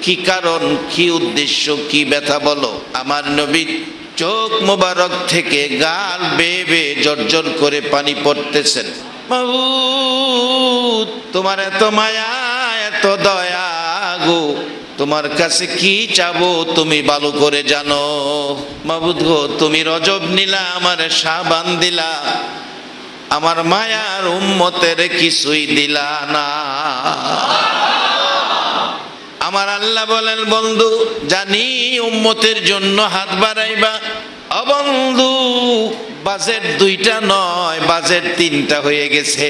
কি কারণ, কি উদ্দেশ্য, কি ব্যথা বলো? আমার নবীর চোখ মোবারক থেকে গাল বেয়ে বেয়ে জর্জর করে পানি পড়তেছেন। মাবুদ, তোমার এত মায়া, এত দয়া গো, তোমার কাছে কি চাবো তুমি ভালো করে জানো। মাবুদ গো, তুমি রজব নিলা, আমার শাবান দিলা, আমার মায়ার উম্মতের কিছুই দিলা না। আমার আল্লাহ বলেন, বন্ধু জানি উম্মতের জন্য হাত বাড়াইবা। ও বন্ধু, বাজেট 2টা নয়, বাজেট 3টা হয়ে গেছে।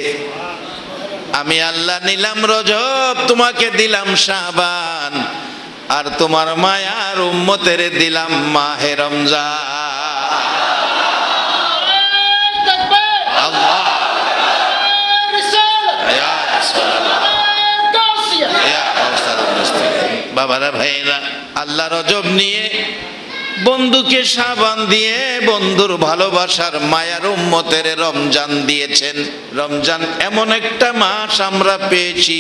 আমি আল্লাহ নিলাম রজব, তোমাকে দিলাম শাবান, আর তোমার মায়ার উম্মতের দিলাম মাহে রমজান। আল্লাহ, বাবারা ভাইরা, আল্লাহ রজব নিয়ে বন্ধুকে শাবান দিয়ে বন্ধুর ভালোবাসার মায়ার উম্মতের রমজান দিয়েছেন। রমজান এমন একটা মাস আমরা পেয়েছি,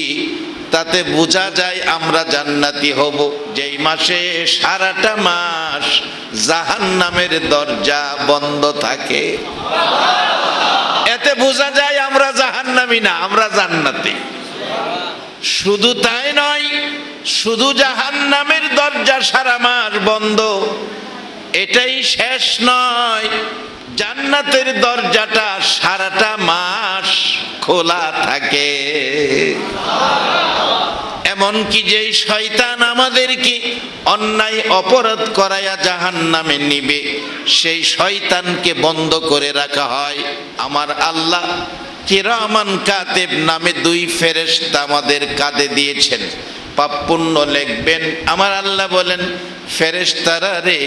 তাতে বোঝা যায় আমরা জান্নাতি হব। যেই মাসে সারাটা মাস জাহান্নামের দরজা বন্ধ থাকে, এতে বোঝা যায় আমরা জাহান্নামী না, আমরা জান্নাতি। শুধু তাই নয়, শুধু জাহান্নামের দরজা সারা মাস বন্ধ এটাই শেষ নয়, জান্নাতের দরজাটা সারাটা মাস খোলা থাকে। এমনকি যেই শয়তান আমাদেরকে অন্যায় অপরাধ করায়া জাহান্নামে নিবে, সেই শয়তানকে বন্ধ করে রাখা হয়। আমার আল্লাহ কিরামান কাতিব নামে 2 ফেরেশতা আমাদের কাঁধে দিয়েছেন, পাপ পুণ্য লিখবেন। আমার আল্লাহ বলেন, ফেরেশতারা রে,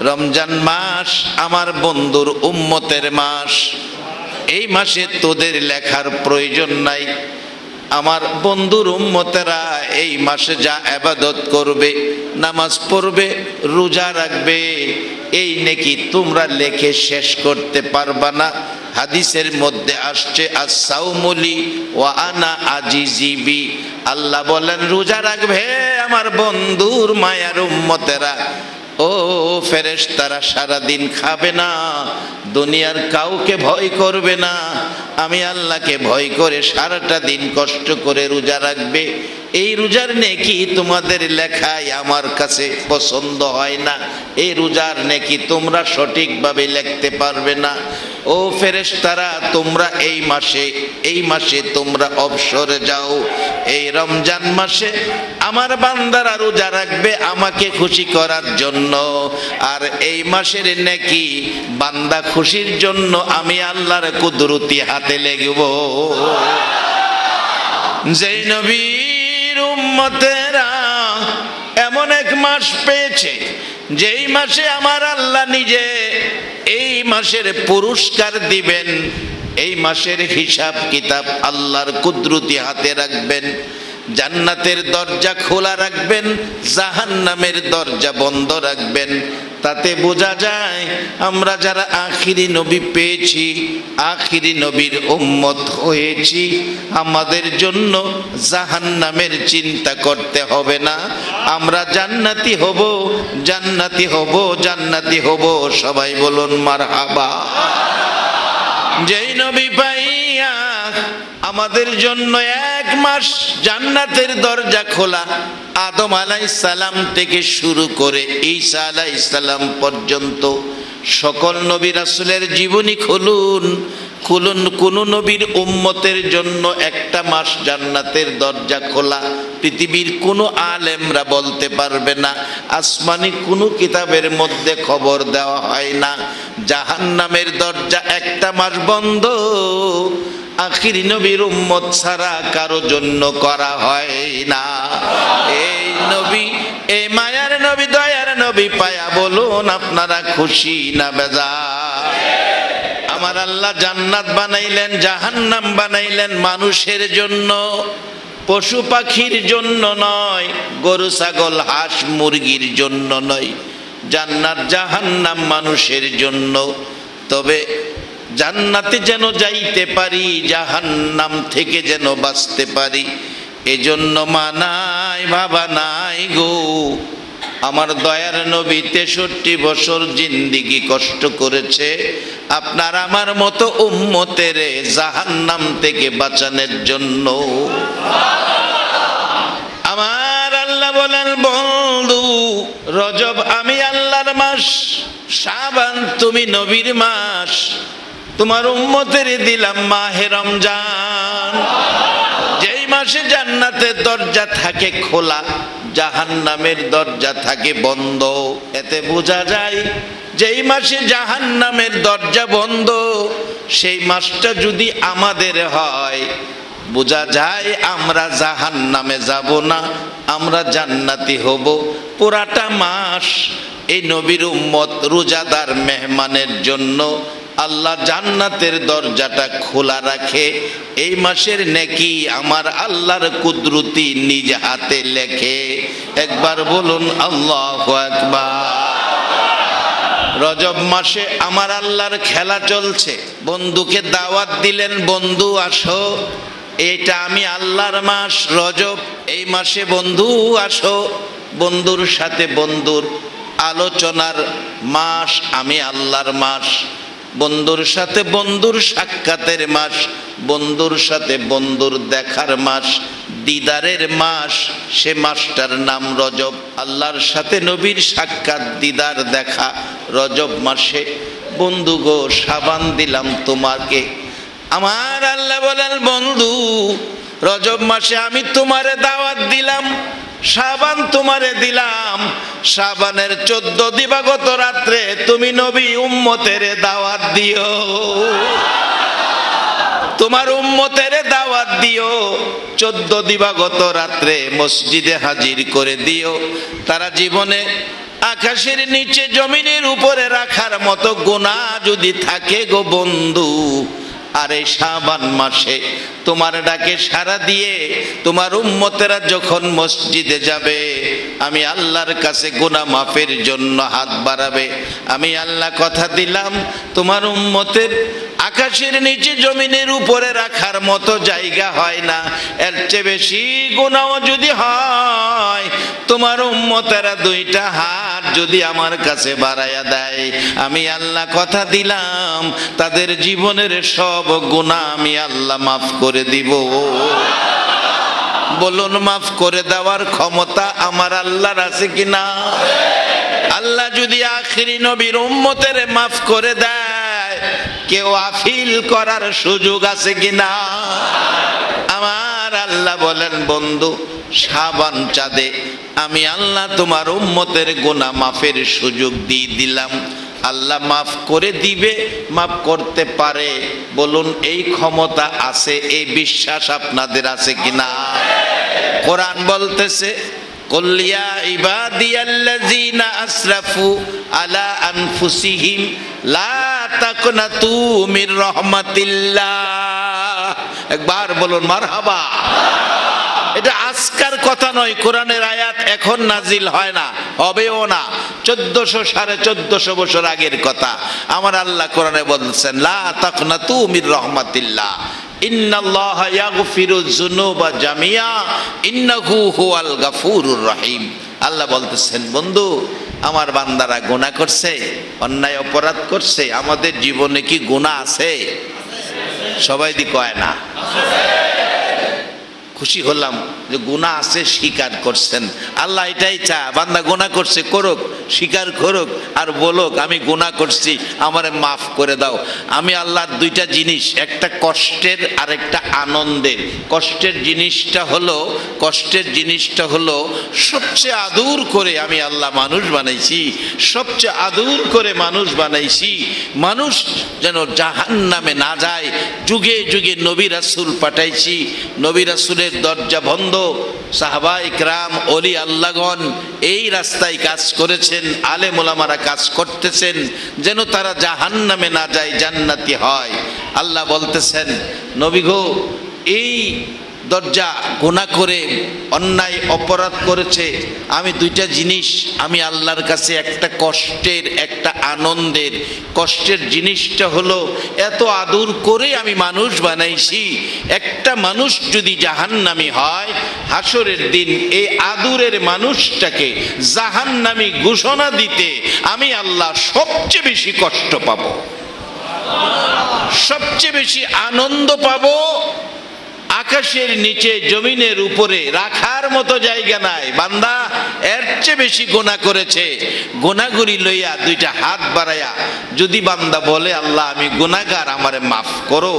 রমজান মাস আমার বন্ধুর উম্মতের মাস, এই মাসে তোদের লেখার প্রয়োজন নাই। আমার বন্ধুর উম্মতেরা এই মাসে যা ইবাদত করবে, নামাজ পড়বে, রোজা রাখবে, এই নেকি তোমরা লেখে শেষ করতে পারবা না। হাদিসের মধ্যে আসছে, আস-সাওমুলি ওয়া আনা আজিজিবি। আল্লাহ বলেন, রোজা রাখবে আমার বন্ধুর মায়ার উম্মতেরা, ও ফেরেশতারা সারাদিন খাবে না, দুনিয়ার কাউকে ভয় করবে না, আমি আল্লাহকে ভয় করে সারাটা দিন কষ্ট করে রোজা রাখবে। এই রোজার নেকি তোমাদের লেখায় আমার কাছে পছন্দ হয় না, এই রোজার নেকি তোমরা সঠিকভাবে লিখতে পারবে না। ও ফেরেশতারা, তোমরা এই মাসে তোমরা অবসরে যাও। এই রমজান মাসে আমার বান্দারা রোজা রাখবে আমাকে খুশি করার জন্য, আর এই মাসের নেকি বান্দা খুশির জন্য আমি আল্লাহর কুদরতি হাতে লেগব। যেই নবীর উম্মতেরা এমন এক মাস পেয়েছে, যেই মাসে আমার আল্লাহ নিজে এই মাসের পুরস্কার দিবেন, এই মাসের হিসাব কিতাব আল্লাহর কুদরতি হাতে রাখবেন। জান্নাতের দরজা খোলা রাখবেন, জাহান্নামের দরজা বন্ধ রাখবেন। তাতে বোঝা যায় আমরা যারা আখিরি নবী পেয়েছি, আখিরি নবীর উম্মত হয়েছি, আমাদের জন্য জাহান্নামের চিন্তা করতে হবে না। আমরা জান্নাতি হব, জান্নাতি হব, জান্নাতি হব। সবাই বলুন মারহাবা। যেই নবী পাইয়া আমাদের জন্য 1 মাস জান্নাতের দরজা খোলা, আদম আলাইহিস সালাম থেকে শুরু করে ঈসা আলাইহিস সালাম পর্যন্ত সকল নবী রাসূলের জীবনী খুলুন, কোন নবীর উম্মতের জন্য 1টা মাস জান্নাতের দরজা খোলা পৃথিবীর কোনো আলেমরা বলতে পারবে না, আসমানি কোনো কিতাবের মধ্যে খবর দেওয়া হয় না। জাহান্নামের দরজা 1টা মাস বন্ধ আখিরি নবীর উম্মত ছাড়া কারো জন্য করা হয় না। এই নবী, এই মায়ার নবী, দয়ার নবী পায়া বলুন আপনারা খুশি না বেজার? আমার আল্লাহ জান্নাত বানাইলেন, জাহান্নাম বানাইলেন মানুষের জন্য, পশু পাখির জন্য নয়, গরু ছাগল হাঁস মুরগির জন্য নয়। জান্নাত জাহান্নাম মানুষের জন্য। তবে জান্নাতে যেন যাইতে পারি, জাহান্নাম থেকে যেন বাঁচতে পারি, এজন্য মানাই ভাবা নাই গো, আমার দয়ার নবী 63 বছর জিন্দিগি কষ্ট করেছে আপনার আমার মতো উম্মতের জাহান্নাম থেকে বাঁচানোর জন্য। আমার আল্লাহ বলেন বন্ধু, রজব আমি আল্লাহর মাস, শাবান তুমি নবীর মাস, তোমার উম্মতের দিলাম মাহে রমজান। যেই মাসে জান্নাতের দরজা থাকে খোলা, জাহান্নামের দরজা থাকে বন্ধ। এতে বোঝা যায় যেই মাসে জাহান্নামের দরজা বন্ধ, সেই মাসটা যদি আমাদের হয়, বোঝা যায় আমরা জাহান্নামে যাব না, আমরা জান্নাতি হব। পুরাটা মাস এই নবীর উম্মত রোজাদার মেহমানের জন্য আল্লাহ জান্নাতের দরজাটা খোলা রাখে। এই মাসের নেকি আমার আল্লাহর কুদরতি নিজ হাতে লেখে। একবার বলুন আল্লাহু আকবার। রজব মাসে আমার আল্লাহর খেলা চলছে। বন্ধুকে দাওয়াত দিলেন, বন্ধু আসো, এটা আমি আল্লাহর মাস রজব, এই মাসে বন্ধু আসো। বন্ধুর সাথে বন্ধুর আলোচনার মাস আমি আল্লাহর মাস, বন্ধুর সাথে বন্ধুর সাক্ষাতের মাস, বন্ধুর সাথে বন্ধুর দেখার মাস, দিদারের মাস, সে মাসটার নাম রজব। আল্লাহর সাথে নবীর সাক্ষাৎ, দিদার, দেখা রজব মাসে। বন্ধু গো, সাবান দিলাম তোমাকে। আমার আল্লাহ বলেন বন্ধু, রজব মাসে আমি তোমারে দাওয়াত দিলাম, শাবান তোমারে দিলাম। শাবানের 14 দিবাগত রাত্রে তুমি নবী উম্মতের দাওয়াত দিও, তোমার উম্মতের দাওয়াত দিও। 14 দিবাগত রাত্রে মসজিদে হাজির করে দিও। তারা জীবনে আকাশের নিচে জমিনের উপরে রাখার মতো গুনাহ যদি থাকে গো বন্ধু, আর এই শাবান মাসে তোমার ডাকে সাড়া দিয়ে তোমার উম্মতেরা যখন মসজিদে যাবে, আমি আল্লাহর কাছে গুনাহ মাফের জন্য হাত বাড়াবে। আমি আল্লাহ কথা দিলাম, তোমার উম্মতের আকাশের নিচে জমিনের উপরে রাখার মতো জায়গা হয় না। এর চেয়ে বেশি গুনাহ যদি হয়, তোমার উম্মতেরা 2টা হাত যদি আমার কাছে বাড়াইয়া দেয়, আমি আল্লাহ কথা দিলাম তাদের জীবনের সব গুনাহ আমি আল্লাহ মাফ করে দিব। বলুন, মাফ করে দেওয়ার ক্ষমতা আমার আল্লাহর আছে কিনা? আল্লাহ যদি আখিরি নবীর উম্মতের মাফ করে দেয়, কেউ আফিল করার সুযোগ আছে কিনা? আমার আল্লাহ বলেন বন্ধু, শাবান চাঁদে আমি আল্লাহ তোমার উম্মতের গুনাহ মাফের সুযোগ দিয়ে দিলাম। আল্লাহ মাফ করে দিবে, মাফ করতে পারে। বলুন, এই ক্ষমতা আছে, এই বিশ্বাস আপনাদের আছে কিনা? কোরআন বলতেছে, কুল ইয়া ইবাদিয়াল্লাযীনা আসরাফু আলা আনফুসিহিম লা তাকনাতু মির রাহমাতিল্লাহ। একবার বলুন মারহাবা। এটা আজকার কথা নয়, কোরআনের আয়াত এখন নাজিল হয় না, হবেও না। 1400-1450 বছর আগের কথা। আমার আল্লাহ কোরআনে বলছেন, লা তাকনাতু মির রাহমাতিল্লাহ, ইন্নাল্লাহা ইয়াগফিরুয যুনুবা জামিয়া ইন্নাহু হুয়াল গাফুরুর রহিম। আল্লাহ বলতেছেন, বন্ধু আমার বান্দারা গুনাহ করছে, অন্যায় অপরাধ করছে। আমাদের জীবনে কি গুনাহ আছে? সবাই দি কয় না। খুশি হলাম যে গুনাহ আছে, স্বীকার করছেন। আল্লাহ এটাই চায়, বান্দা গুনাহ করছে করুক, স্বীকার করুক, আর বলুক আমি গুনাহ করছি, আমারে মাফ করে দাও। আমি আল্লাহর 2টা জিনিস, একটা কষ্টের আর একটা আনন্দের। কষ্টের জিনিসটা হলো সবচেয়ে আদর করে আমি আল্লাহ মানুষ বানাইছি, সবচেয়ে আদর করে মানুষ বানাইছি, মানুষ যেন জাহান্নামে না যায়। যুগে যুগে নবী রাসূল পাঠাইছি, নবী রাসূলের দরজা বন্ধ। সাহাবায়ে কেরাম, ওলি আল্লাহগণ এই রাস্তায় কাজ করেছেন, আলেম ওলামারা কাজ করতেছেন যেন তারা জাহান্নামে না যায়, জান্নাতি হয়। আল্লাহ বলতেছেন, নবী গো, এই দরজা গুনাহ করে অন্যায় অপরাধ করেছে, আমি দুইটা জিনিস আমি আল্লাহর কাছে, একটা কষ্টের একটা আনন্দের। কষ্টের জিনিসটা হলো এত আদর করে আমি মানুষ বানাইছি, একটা মানুষ যদি জাহান্নামী হয় হাসরের দিন এই আদরের মানুষটাকে জাহান্নামী ঘোষণা দিতে আমি আল্লাহ সবচেয়ে বেশি কষ্ট পাবো, সবচেয়ে বেশি আনন্দ পাবো। আকাশের নিচে জমিনের উপরে রাখার মতো জায়গা নাই। বান্দা এর চেয়ে বেশি গুনাহ করেছে, গুনাহগুলি লইয়া দুইটা হাত বাড়াইয়া যদি বান্দা বলে আল্লাহ আমি গুনাহগার, আমারে মাফ করো,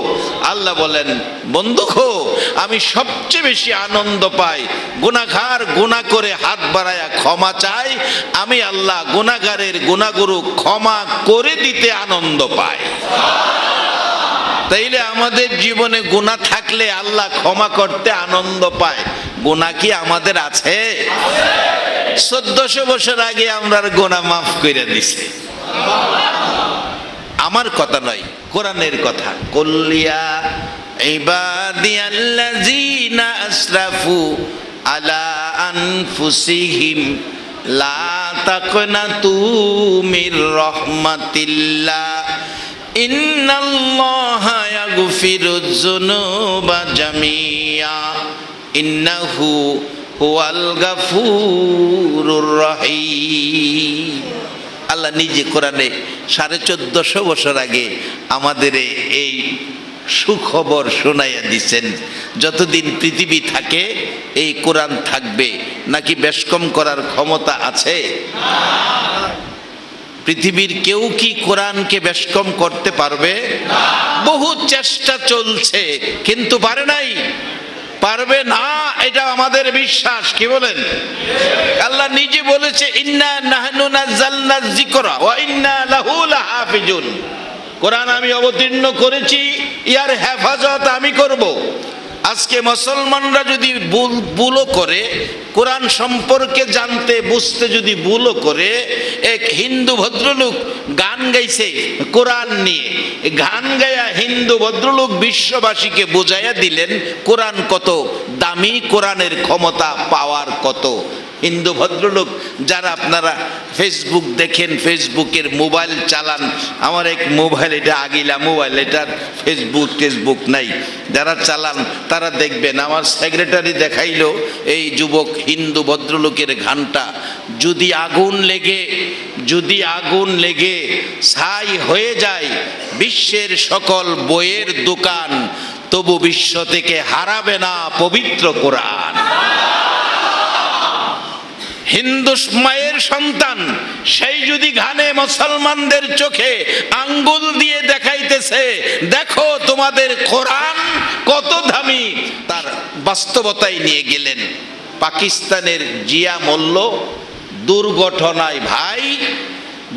আল্লাহ বলেন বন্ধুগো আমি সবচেয়ে বেশি আনন্দ পাই গুনাহগার গুনাহ করে হাত বাড়াইয়া ক্ষমা চাই, আমি আল্লাহ গুনাহগারের গুনাহগুলো ক্ষমা করে দিতে আনন্দ পাই। তাইলে আমাদের জীবনে গুনাহ থাকলে আল্লাহ ক্ষমা করতে আনন্দ পায়। গুনাহ কি আমাদের আছে? 1400 বছর আগে আমরা গুনাহ মাফ করে দিছি। আমার কথা নয়, কোরআনের কথা। কুল্লিয়া ইবাদিয়াল্লাযিনা আসরাফু আলা আনফুসিহিম লা তাকনাতু মির রাহমাতিল্লাহ ইন্নাল্লাহা ইয়াগফিরুয যুনুবা জামিয়া ইন্নাহু হুয়াল গাফুরুর রহিম। আল্লাহ নিজে কোরআনে 1450 বছর আগে আমাদের এই সুখবর শোনাইয়া দিচ্ছেন, যতদিন পৃথিবী থাকে এই কোরআন থাকবে। নাকি বেশকম করার ক্ষমতা আছে? পৃথিবীর কেউ কি কোরআনকে বেশকম করতে পারবে? বহু চেষ্টা চলছে কিন্তু পারে নাই, পারবে না, এটা আমাদের বিশ্বাস। কি বলেন? আল্লাহ নিজে বলেছে ইন্না নাহনু নাযালনা যিকরা ওয়া ইন্না লাহু লাহাফিজুন। কোরআন আমি অবতীর্ণ করেছি, ইয়ার হেফাজত আমি করব। আজকে মুসলমানরা যদি ভুলও করে, কোরআন সম্পর্কে জানতে বুঝতে যদি ভুলও করে, এক হিন্দু ভদ্রলোক গান গাইছে কোরআন নিয়ে, গান গায়া হিন্দু ভদ্রলোক বিশ্ববাসীকে বোঝাইয়া দিলেন কোরআন কত দামি, কোরআনের ক্ষমতা পাওয়ার কত। হিন্দু ভদ্রলোক যারা আপনারা ফেসবুক দেখেন, ফেসবুকের মোবাইল চালান, আমার এক মোবাইল, এটা আগিলা মোবাইল, এটার ফেসবুক নাই, যারা চালান তারা দেখবেন আমার সেক্রেটারি দেখাইলো এই যুবক হিন্দু ভদ্রলোকের গানটা। যদি আগুন লেগে ছাই হয়ে যায় বিশ্বের সকল বইয়ের দোকান, তবু বিশ্ব থেকে হারাবে না পবিত্র কোরআন। হিন্দু মায়ের সন্তান সেই যদি গানে মুসলমানদের চোখে আঙ্গুল দিয়ে দেখাইতেছে দেখো তোমাদের কোরআন কত দামি, তার বাস্তবতায় নিয়ে গেলেন। পাকিস্তানের জিয়া মল্ল দুর্ঘটনায় ভাই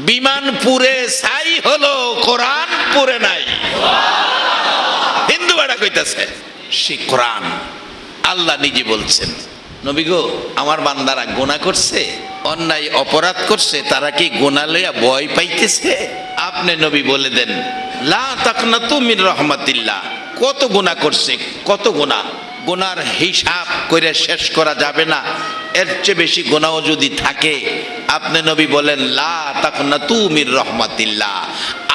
বিমান পুড়ে ছাই হলো, কোরআন পুড়ে নাই। হিন্দু বেড়া কইতাছে সে কোরআন। আল্লাহ নিজে বলছেন নবী গো আমার বান্দারা গুনাহ করছে, অন্যায় অপরাধ করছে, তারা কি গুনাহ লইয়া ভয় পাইতেছে? আপনি নবী বলে দেন লা তাকনাতু মির রাহমাতিল্লাহ। কত গুনাহ করছে, কত গুনাহ, গুনার হিসাব করে শেষ করা যাবে না। এর চেয়ে বেশি গুনাহ যদি থাকে আপনি নবী বলেন লা তাকনাতু মির রাহমাতিল্লাহ।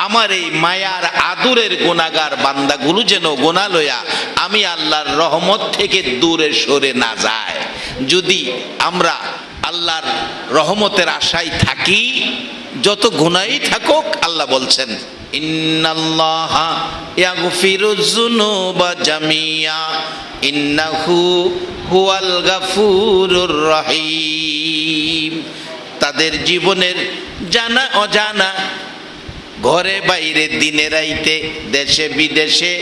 আমার এই মায়ার আদরের গুনাহগার বান্দাগুলো যেন গুনাহ লইয়া আমি আল্লাহর রহমত থেকে দূরে সরে না যায়। যদি আমরা আল্লাহর রহমতের আশায় থাকি, যত গুনাহই থাকুক, আল্লাহ বলছেন ইন্নাল্লাহা ইয়াগফিরুয যুনুবা জামিয়া ইন্নাহু হুয়াল গাফুরুর রহিম। তাদের জীবনের জানা অজানা, ঘরে বাইরে, দিনে রাইতে, দেশে বিদেশে,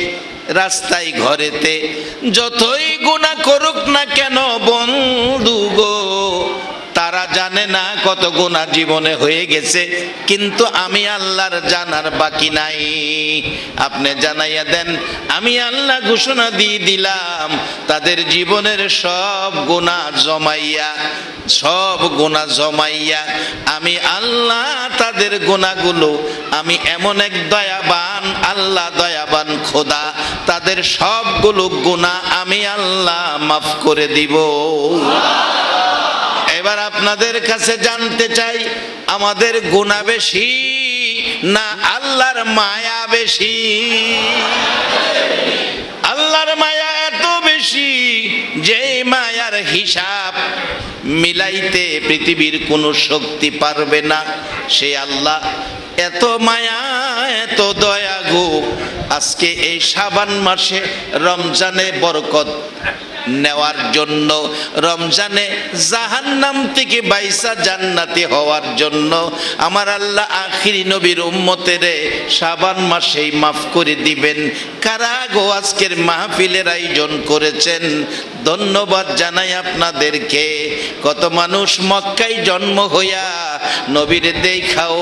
রাস্তায় ঘরেতে, যতই গুনাহ করুক না কেন বন্ধু গো, তারা জানে জানে না কত গুনাহ জীবনে হয়ে গেছে, কিন্তু আমি আল্লাহর জানার বাকি নাই। আপনি জানাইয়া দেন, আমি আল্লাহ ঘোষণা দিয়ে দিলাম তাদের জীবনের সব গুনাহ জমাইয়া আমি আল্লাহ তাদের গুনাহগুলো, আমি এমন এক দয়াবান আল্লাহ, দয়াবান খোদা, তাদের সবগুলো গুনাহ আমি আল্লাহ মাফ করে দিব। এবার আপনাদের কাছে জানতে চাই, আমাদের গুনাহ বেশি না আল্লাহর মায়া বেশি? আল্লাহর মায়া এত বেশি যে মায়ার হিসাব মিলাইতে পৃথিবীর কোনো শক্তি পারবে না। সে আল্লাহ এত মায়া, এত দয়া গো। আজকে এই শাবান মাসে রমজানে বরকত নেওয়ার জন্য, রমজানে জাহান্নাম থেকে বাইসা জান্নাতি হওয়ার জন্য আমার আল্লাহ আখিরি নবীর উম্মতেরে শাবান মাসেই মাফ করে দিবেন। কারা গো আজকের মাহফিলের আয়োজন করেছেন, ধন্যবাদ জানাই আপনাদেরকে। কত মানুষ মক্কায় জন্ম হইয়া নবীর দেখাও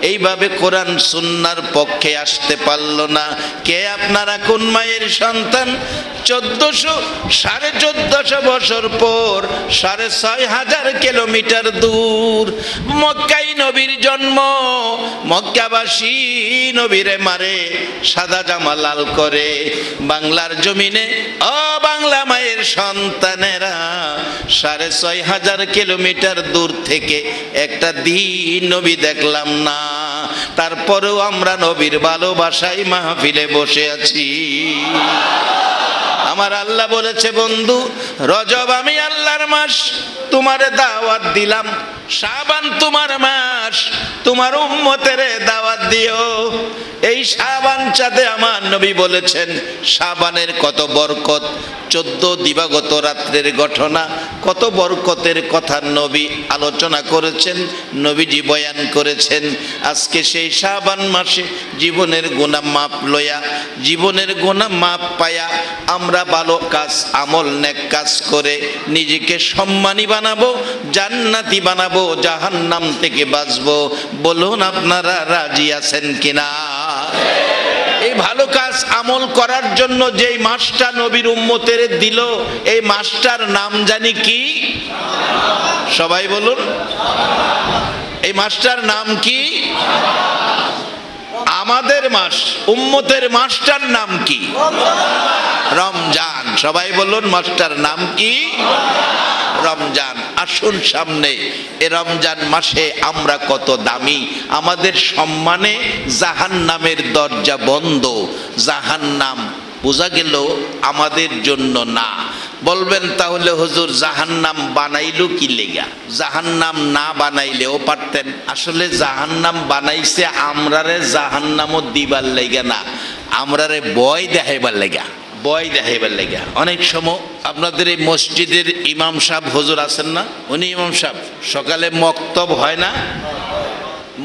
এইভাবে কোরআন সুন্নাহর পক্ষে আসতে পারল না। কে আপনারা কোন মায়ের সন্তান? 1400 বছর পর 6500 কিলোমিটার দূর মক্কায় নবীর জন্ম। মক্কাবাসী নবীরে মারে, সাদা জামা লাল করে। বাংলার জমিনে ও বাংলা মায়ের সন্তানেরা 6500 কিলোমিটার দূর থেকে একটা দিন নবী দেখলাম না। তারপরেও আমরা নবীর ভালোবাসায় মাহফিলে বসে আছি। আমার আল্লাহ বলেছে, বন্ধু রজব আমি আল্লাহর মাস, তোমারে দাওয়াত দিলাম। শাবান তোমার মাস, তোমার উম্মতের দাওয়াত দিও। এই শাবান চাঁদে আমার নবী বলেছেন শাবানের কত বরকত। 14 দিবাগত রাত্রের ঘটনা, কত বরকতের কথা নবী আলোচনা করেছেন, নবীজি বয়ান করেছেন। আজকে সেই শাবান মাসে জীবনের গুনাহ মাপ লয়া, জীবনের গুনাহ মাপ পায়া আমরা ভালো কাজ, আমল, নেক কাজ করে নিজেকে সম্মানী বানাবো, জান্নাতি বানাবো, জাহান্নাম থেকে বাঁচবো। বলুন আপনারা রাজি আছেন কিনা? এই ভালো কাজ আমল করার জন্য যেই মাসটা নবীর উম্মতের দিল, এই মাসটার নাম জানি কি? সবাই বলুন, এই মাসটার নাম কি? আমাদের মাস, উম্মতের মাসটার নাম কি? রমজান। সবাই বলুন, মাসটার নাম কি? রমজান। আসুন সামনে এ রমজান মাসে আমরা কত দামি, আমাদের সম্মানে জাহান্নামের দরজা বন্ধ। জাহান্নাম বোঝা গেল আমাদের জন্য না। বলবেন তাহলে হুজুর জাহান্নাম বানাইলো কি লেগা? জাহান্নাম না বানাইলেও পারতেন। আসলে জাহান্নাম বানাইছে আমরারে জাহান্নামও দিবার লেগা না, আমরারে ভয় দেখাইবার লেগা, ভয় দেখাইবার লেগা। অনেক সময় আপনাদের এই মসজিদের ইমাম সাহেব হুজুর আছেন না, উনি ইমাম সাহেব সকালে মক্তব হয় না,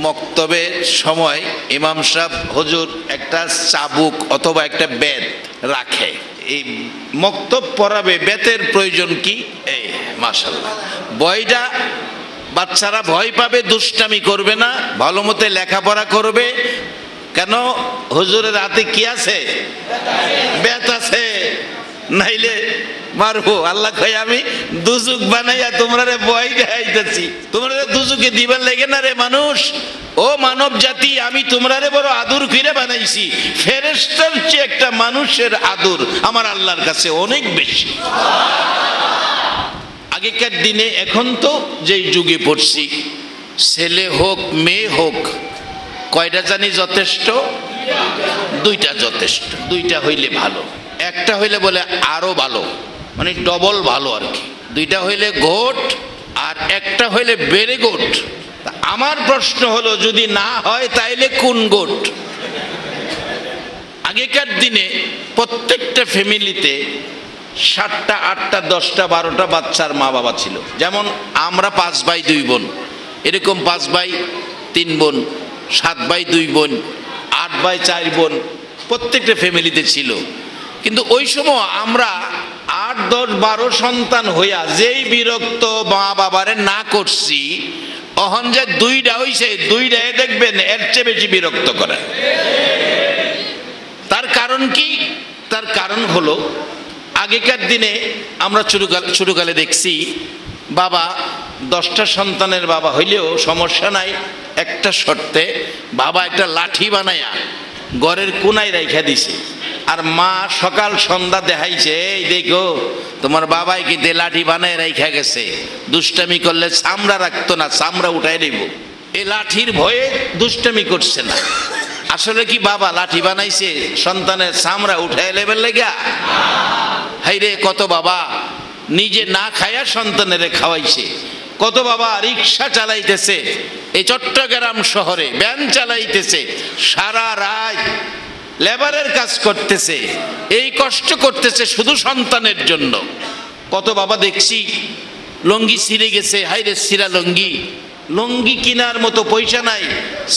মক্তবের সময় ইমাম সাহেব হুজুর একটা চাবুক অথবা একটা বেত রাখে। এই মক্তব পড়াবে, বেতের প্রয়োজন কি? এই মাশাআল্লাহ, বয়টা বাচ্চারা ভয় পাবে, দুষ্টামি করবে না, ভালো মতো লেখাপড়া করবে। কেন? হুজুরের হাতে কি আছে? বেত আছে, নাইলে মারবো। আল্লাহ কয় আমি দুজুক বানাইয়া তোমরা ভয় দেখাইতেছি, তোমরা দুজুকে দিবার লেগে না রে মানুষ। ও মানব জাতি, আমি তোমরা বড় আদর ফিরে বানাইছি। ফেরেশতার চেয়ে একটা মানুষের আদর আমার আল্লাহর কাছে অনেক বেশি। আগেকার দিনে, এখন তো যেই যুগে পড়ছি, ছেলে হোক মেয়ে হোক, কয়টা জানি যথেষ্ট? 2টা যথেষ্ট। 2টা হইলে ভালো, একটা হইলে বলে আরো ভালো, মানে ডবল ভালো আর কি। 2টা হইলে গোট, আর একটা হইলে বেড়ে গোট। আমার প্রশ্ন হলো, যদি না হয় তাইলে কোন গোট? আগেকার দিনে প্রত্যেকটা ফ্যামিলিতে 7টা 8টা 10টা 12টা বাচ্চার মা বাবা ছিল। যেমন আমরা 5 ভাই 2 বোন, এরকম 5 ভাই 3 বোন, 7 ভাই 2 বোন, 8 ভাই 4 বোন প্রত্যেকটা ফ্যামিলিতে ছিল। কিন্তু ওই সময় আমরা 8 8, 10, 12 সন্তান হইয়া যেই বিরক্ত মা বাবারে না করছি, অহন যে 2টা হইছে, 2টায় দেখবেন এর চেয়ে বেশি বিরক্ত করে। তার কারণ কি? তার কারণ হলো আগেকার দিনে আমরা ছোটকালে দেখছি বাবা 10টা সন্তানের বাবা হইলেও সমস্যা নাই, একটা শর্তে, বাবা একটা লাঠি বানায়া ঘরের কোনায় রাইখা দিছে, আর মা সকাল সন্ধ্যা দেখাইছে, এই দেখো তোমার বাবাই কি দে লাঠি বানায় রাইখা গেছে, দুষ্টামি করলে চামড়া রাখতো না, চামড়া উঠাই দেব। এই লাঠির ভয়ে দুষ্টামি করছে না। আসলে কি বাবা লাঠি বানাইছে সন্তানের চামড়া উঠাই লেবেল লেগা? হাইরে কত বাবা নিজে না খায়া সন্তানের খাওয়াইছে, কত বাবা রিক্সা চালাইতেছে, এই চট্টগ্রাম শহরে ভ্যান চালাইতেছে, সারা রাত লেবারের কাজ করতেছে, এই কষ্ট করতেছে শুধু সন্তানের জন্য। কত বাবা দেখছি লঙ্গি ছিঁড়ে গেছে, হাইরে ছিঁড়া লঙ্গি, লঙ্গি কেনার মতো পয়সা নাই,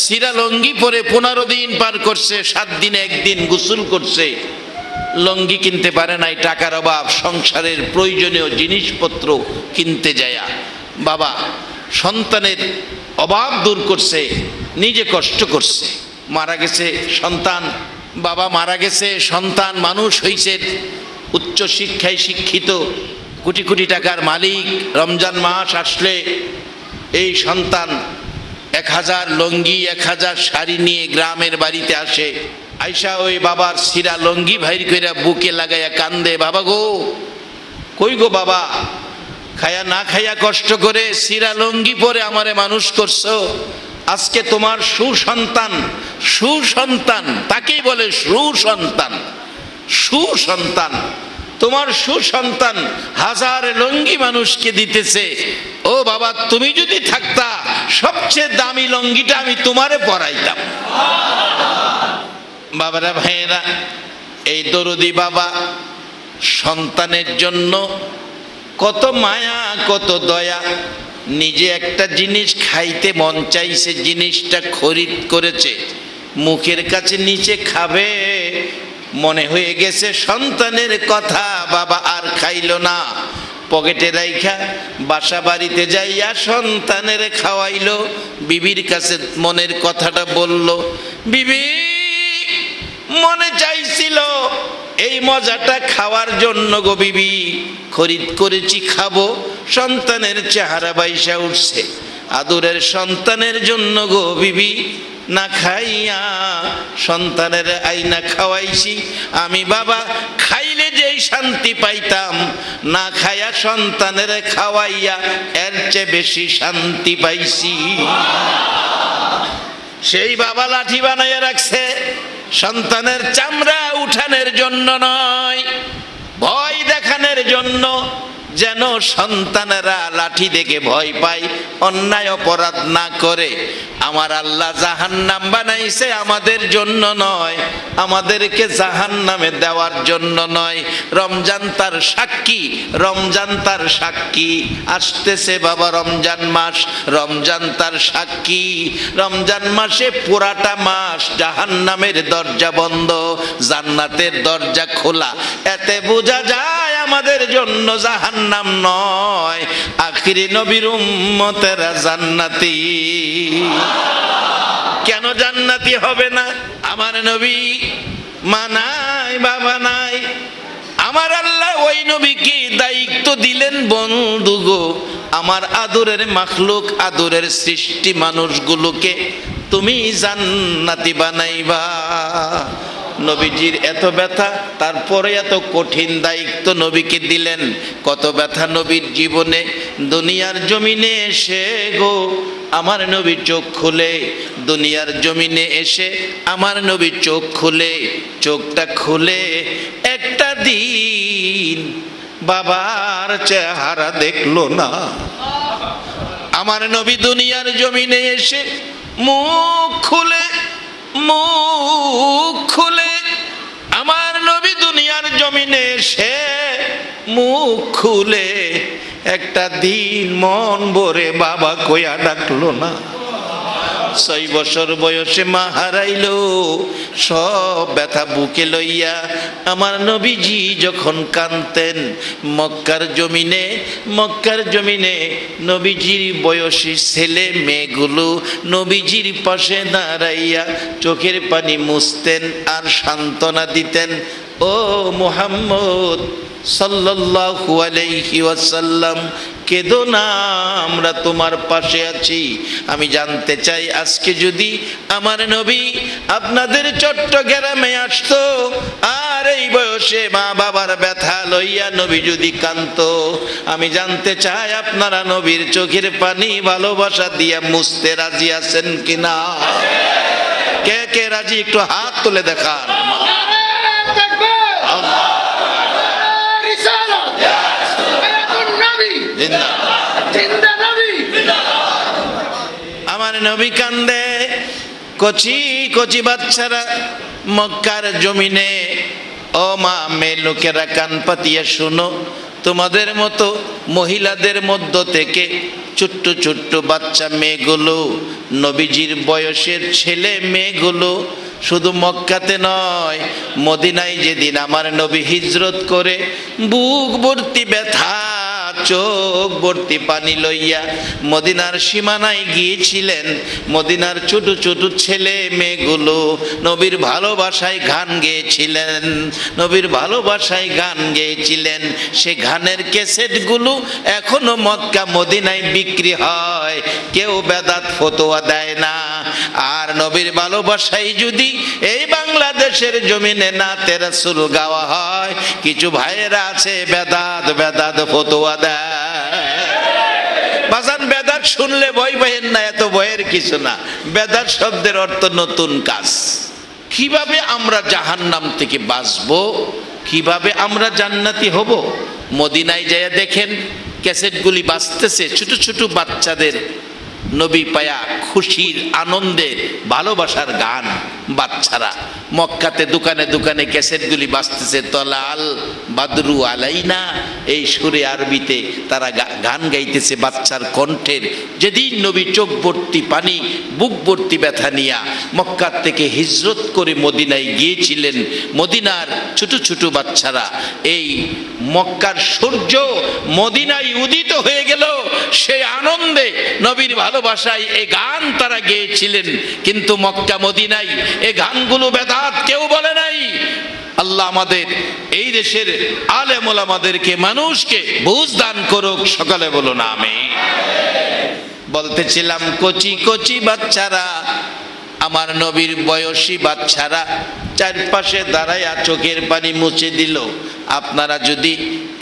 ছিঁড়া লঙ্গি পরে 15 দিন পার করছে, 7 দিনে 1 দিন গোসল করছে, লঙ্গি কিনতে পারে নাই, টাকার অভাব, সংসারের প্রয়োজনীয় জিনিসপত্র কিনতে যায়া বাবা সন্তানের অভাব দূর করছে, নিজে কষ্ট করছে, মারা গেছে সন্তান, বাবা মারা গেছে সন্তান মানুষ হইছে, উচ্চ শিক্ষায় শিক্ষিত, কোটি কোটি টাকার মালিক। রমজান মাস আসলে এই সন্তান 1000 লঙ্গি 1000 শাড়ি নিয়ে গ্রামের বাড়িতে আসে, আইসা ওই বাবার ছিঁড়া লঙ্গি ভাইর কইরা বুকে লাগাইয়া কান্দে, বাবা গো কই গো বাবা, খায়া না খায়া কষ্ট করে ছিঁড়া লঙ্গি পরে আমারে মানুষ করছো, আজকে তোমার সুসন্তান, সুসন্তান তাকেই বলে সুসন্তান, সুসন্তান, তোমার সুসন্তান 1000 লঙ্গি মানুষকে দিতেছে, ও বাবা তুমি যদি থাকতা সবচেয়ে দামি লঙ্গিটা আমি তোমারে পরাইতাম। বাবারা ভাইয়েরা, এই দরদি বাবা সন্তানের জন্য কত মায়া কত দয়া, নিজে একটা জিনিস খাইতে মন চাইছে, জিনিসটা খরিদ করেছে, মুখের কাছে নিচে খাবে, মনে হয়ে গেছে সন্তানের কথা, বাবা আর খাইল না, পকেটে রাইখা বাসা বাড়িতে যাইয়া সন্তানের খাওয়াইলো, বিবির কাছে মনের কথাটা বলল, বিবি মনে চাইছিল এই মজাটা খাওয়ার জন্য গো বিবি, খরিদ করেছি খাবো, সন্তানের চেহারা বাইসা উঠছে, আদরের সন্তানের জন্য গো বিবি না খাইয়া সন্তানের আইনা খাওয়াইছি, আমি বাবা খাইলে যেই শান্তি পাইতাম, না খাইয়া সন্তানের খাওয়াইয়া এর চেয়ে বেশি শান্তি পাইছি। সেই বাবা লাঠি বানাইয়া রাখছে সন্তানের চামড়া উঠানের জন্য নয়, ভয় দেখানোর জন্য, যেন সন্তানেরা লাঠি দেখে ভয় পায়, অন্যায় অপরাধ না করে। আমার আল্লাহ জাহান্নাম বানাইছে আমাদের জন্য নয়, আমাদেরকে জাহান্নামে দেওয়ার জন্য নয়। রমজান তার সাক্ষী, রমজান তার সাক্ষী, আসতেছে বাবা রমজান মাস, রমজান তার সাক্ষী। রমজান মাসে পুরাটা মাস জাহান্নামের দরজা বন্ধ, জান্নাতের দরজা খোলা, এতে বোঝা যায় আমাদের জন্য জাহান্নাম নয়, আখিরি নবীর উম্মতেরা জান্নাতি। কেন জান্নাতি হবে না? আমার নবী মা নাই বাবা নাই, আমার আল্লাহ ওই নবীকে দায়িত্ব দিলেন, বন্ধু গো আমার আদরের মাখলুক, আদরের সৃষ্টি মানুষগুলোকে তুমি জান্নাতি বানাইবা। নবীজির এত ব্যথা, তারপরে এত কঠিন দায়িত্ব নবীকে দিলেন। কত ব্যথা নবীর জীবনে, দুনিয়ার জমিনে এসে গো আমার নবী চোখ খুলে, দুনিয়ার জমিনে এসে আমার নবী চোখ খুলে, চোখটা খুলে একটা দিন বাবার চেহারা দেখলো না। আমার নবী দুনিয়ার জমিনে এসে মুখ খুলে, মুখ খুলে, আমার নবী দুনিয়ার জমিনে এসে মুখ খুলে একটা দিন মন ভরে বাবা কইয়া ডাকলো না। 6 বছর বয়সে মা হারাইলো, সব ব্যথা বুকে লইয়া আমার নবীজি যখন কাঁদতেন মক্কার জমিনে নবীজির বয়সী ছেলে মেয়েগুলো নবীজির পাশে দাঁড়াইয়া চোখের পানি মুছতেন আর সান্ত্বনা দিতেন, ও মুহাম্মদ সাল্লাল্লাহু আলাইহি ওয়াসাল্লাম, কেঁদো না, আমরা তোমার পাশে আছি। আমি জানতে চাই আজকে যদি আমার নবী আপনাদের চট্টগ্রামে আসতো আর এই বয়সে মা বাবার ব্যথা লইয়া নবী যদি কাঁদতো, আমি জানতে চাই আপনারা নবীর চোখের পানি ভালোবাসা দিয়া মুছতে রাজি আছেন কিনা? কে কে রাজি একটু হাত তুলে দেখান। আমার নবী কান্দে, কচি কচি বাচ্চারা মক্কার জমিনে। ও মা, মেয়ে লোকেরা কান পাতিয়া শুনো, তোমাদের মতো মহিলাদের মধ্য থেকে ছোট্ট ছোট্ট বাচ্চা মেয়েগুলো, নবীজির বয়সের ছেলে মেয়েগুলো শুধু মক্কাতে নয়, মদিনায় যেদিন আমার নবী হিজরত করে বুক ভর্তি ব্যথা চোখ ভর্তি পানি লইয়া মদিনার সীমানায় গিয়েছিলেন, মদিনার ছোট ছোট ছেলে মেয়েগুলো নবীর ভালোবাসায় গান গেয়েছিলেন, নবীর ভালোবাসায় গান গেয়েছিলেন। সে গানের ক্যাসেটগুলো এখনো মক্কা মদিনায় বিক্রি হয়, কেউ বেদাত ফতোয়া দেয় না। আর নবীর ভালোবাসায় যদি এই বাংলাদেশের জমিনে নাতে রাসূল গাওয়া হয়, কিছু ভাইয়েরা আছে বেদাত ফতোয়া দেয়। বাজান, বেদাত শুনলে ভয় পাইয়েন না, এত ভয়ের কিছু না। বেদাত শব্দের অর্থ নতুন কাজ। কিভাবে আমরা জাহান্নাম থেকে বাঁচবো, কিভাবে আমরা জান্নাতি হব? মদিনায় যায় দেখেন ক্যাসেটগুলি বাজতেছে, ছোট ছোট বাচ্চাদের নবী পায়া খুশির আনন্দের ভালোবাসার গান। বাচ্চারা মক্কাতে দোকানে দোকানে ক্যাসেটগুলি বাজতেছে, তলাল বাদরু আলাইনা, এই সুরে আরবিতে তারা গান গাইতেছে বাচ্চার কণ্ঠের। যেদিন নবী চোখ ভর্তি পানি বুক ভর্তি ব্যথা নিয়া মক্কার থেকে হিজরত করে মদিনায় গিয়েছিলেন, মদিনার ছোট ছোট বাচ্চারা এই মক্কার সূর্য মদিনায় উদিত হয়ে গেল, সেই আনন্দে নবীর ভালোবাসায় এই গান তারা গেয়েছিলেন। কিন্তু মক্কা মদিনায় এই গানগুলো বেদাত কেউ বলে নাই। আল্লাহ আমাদের এই দেশের আলেম ওলামাদেরকে, মানুষকে বুঝ দান করুক, সকালে বলুন আমিন। বলতেছিলাম কচি কচি বাচ্চারা, আমার নবীর বয়সী বাচ্চারা চারপাশে দাঁড়ায়া চোখের পানি মুছে দিল। আপনারা যদি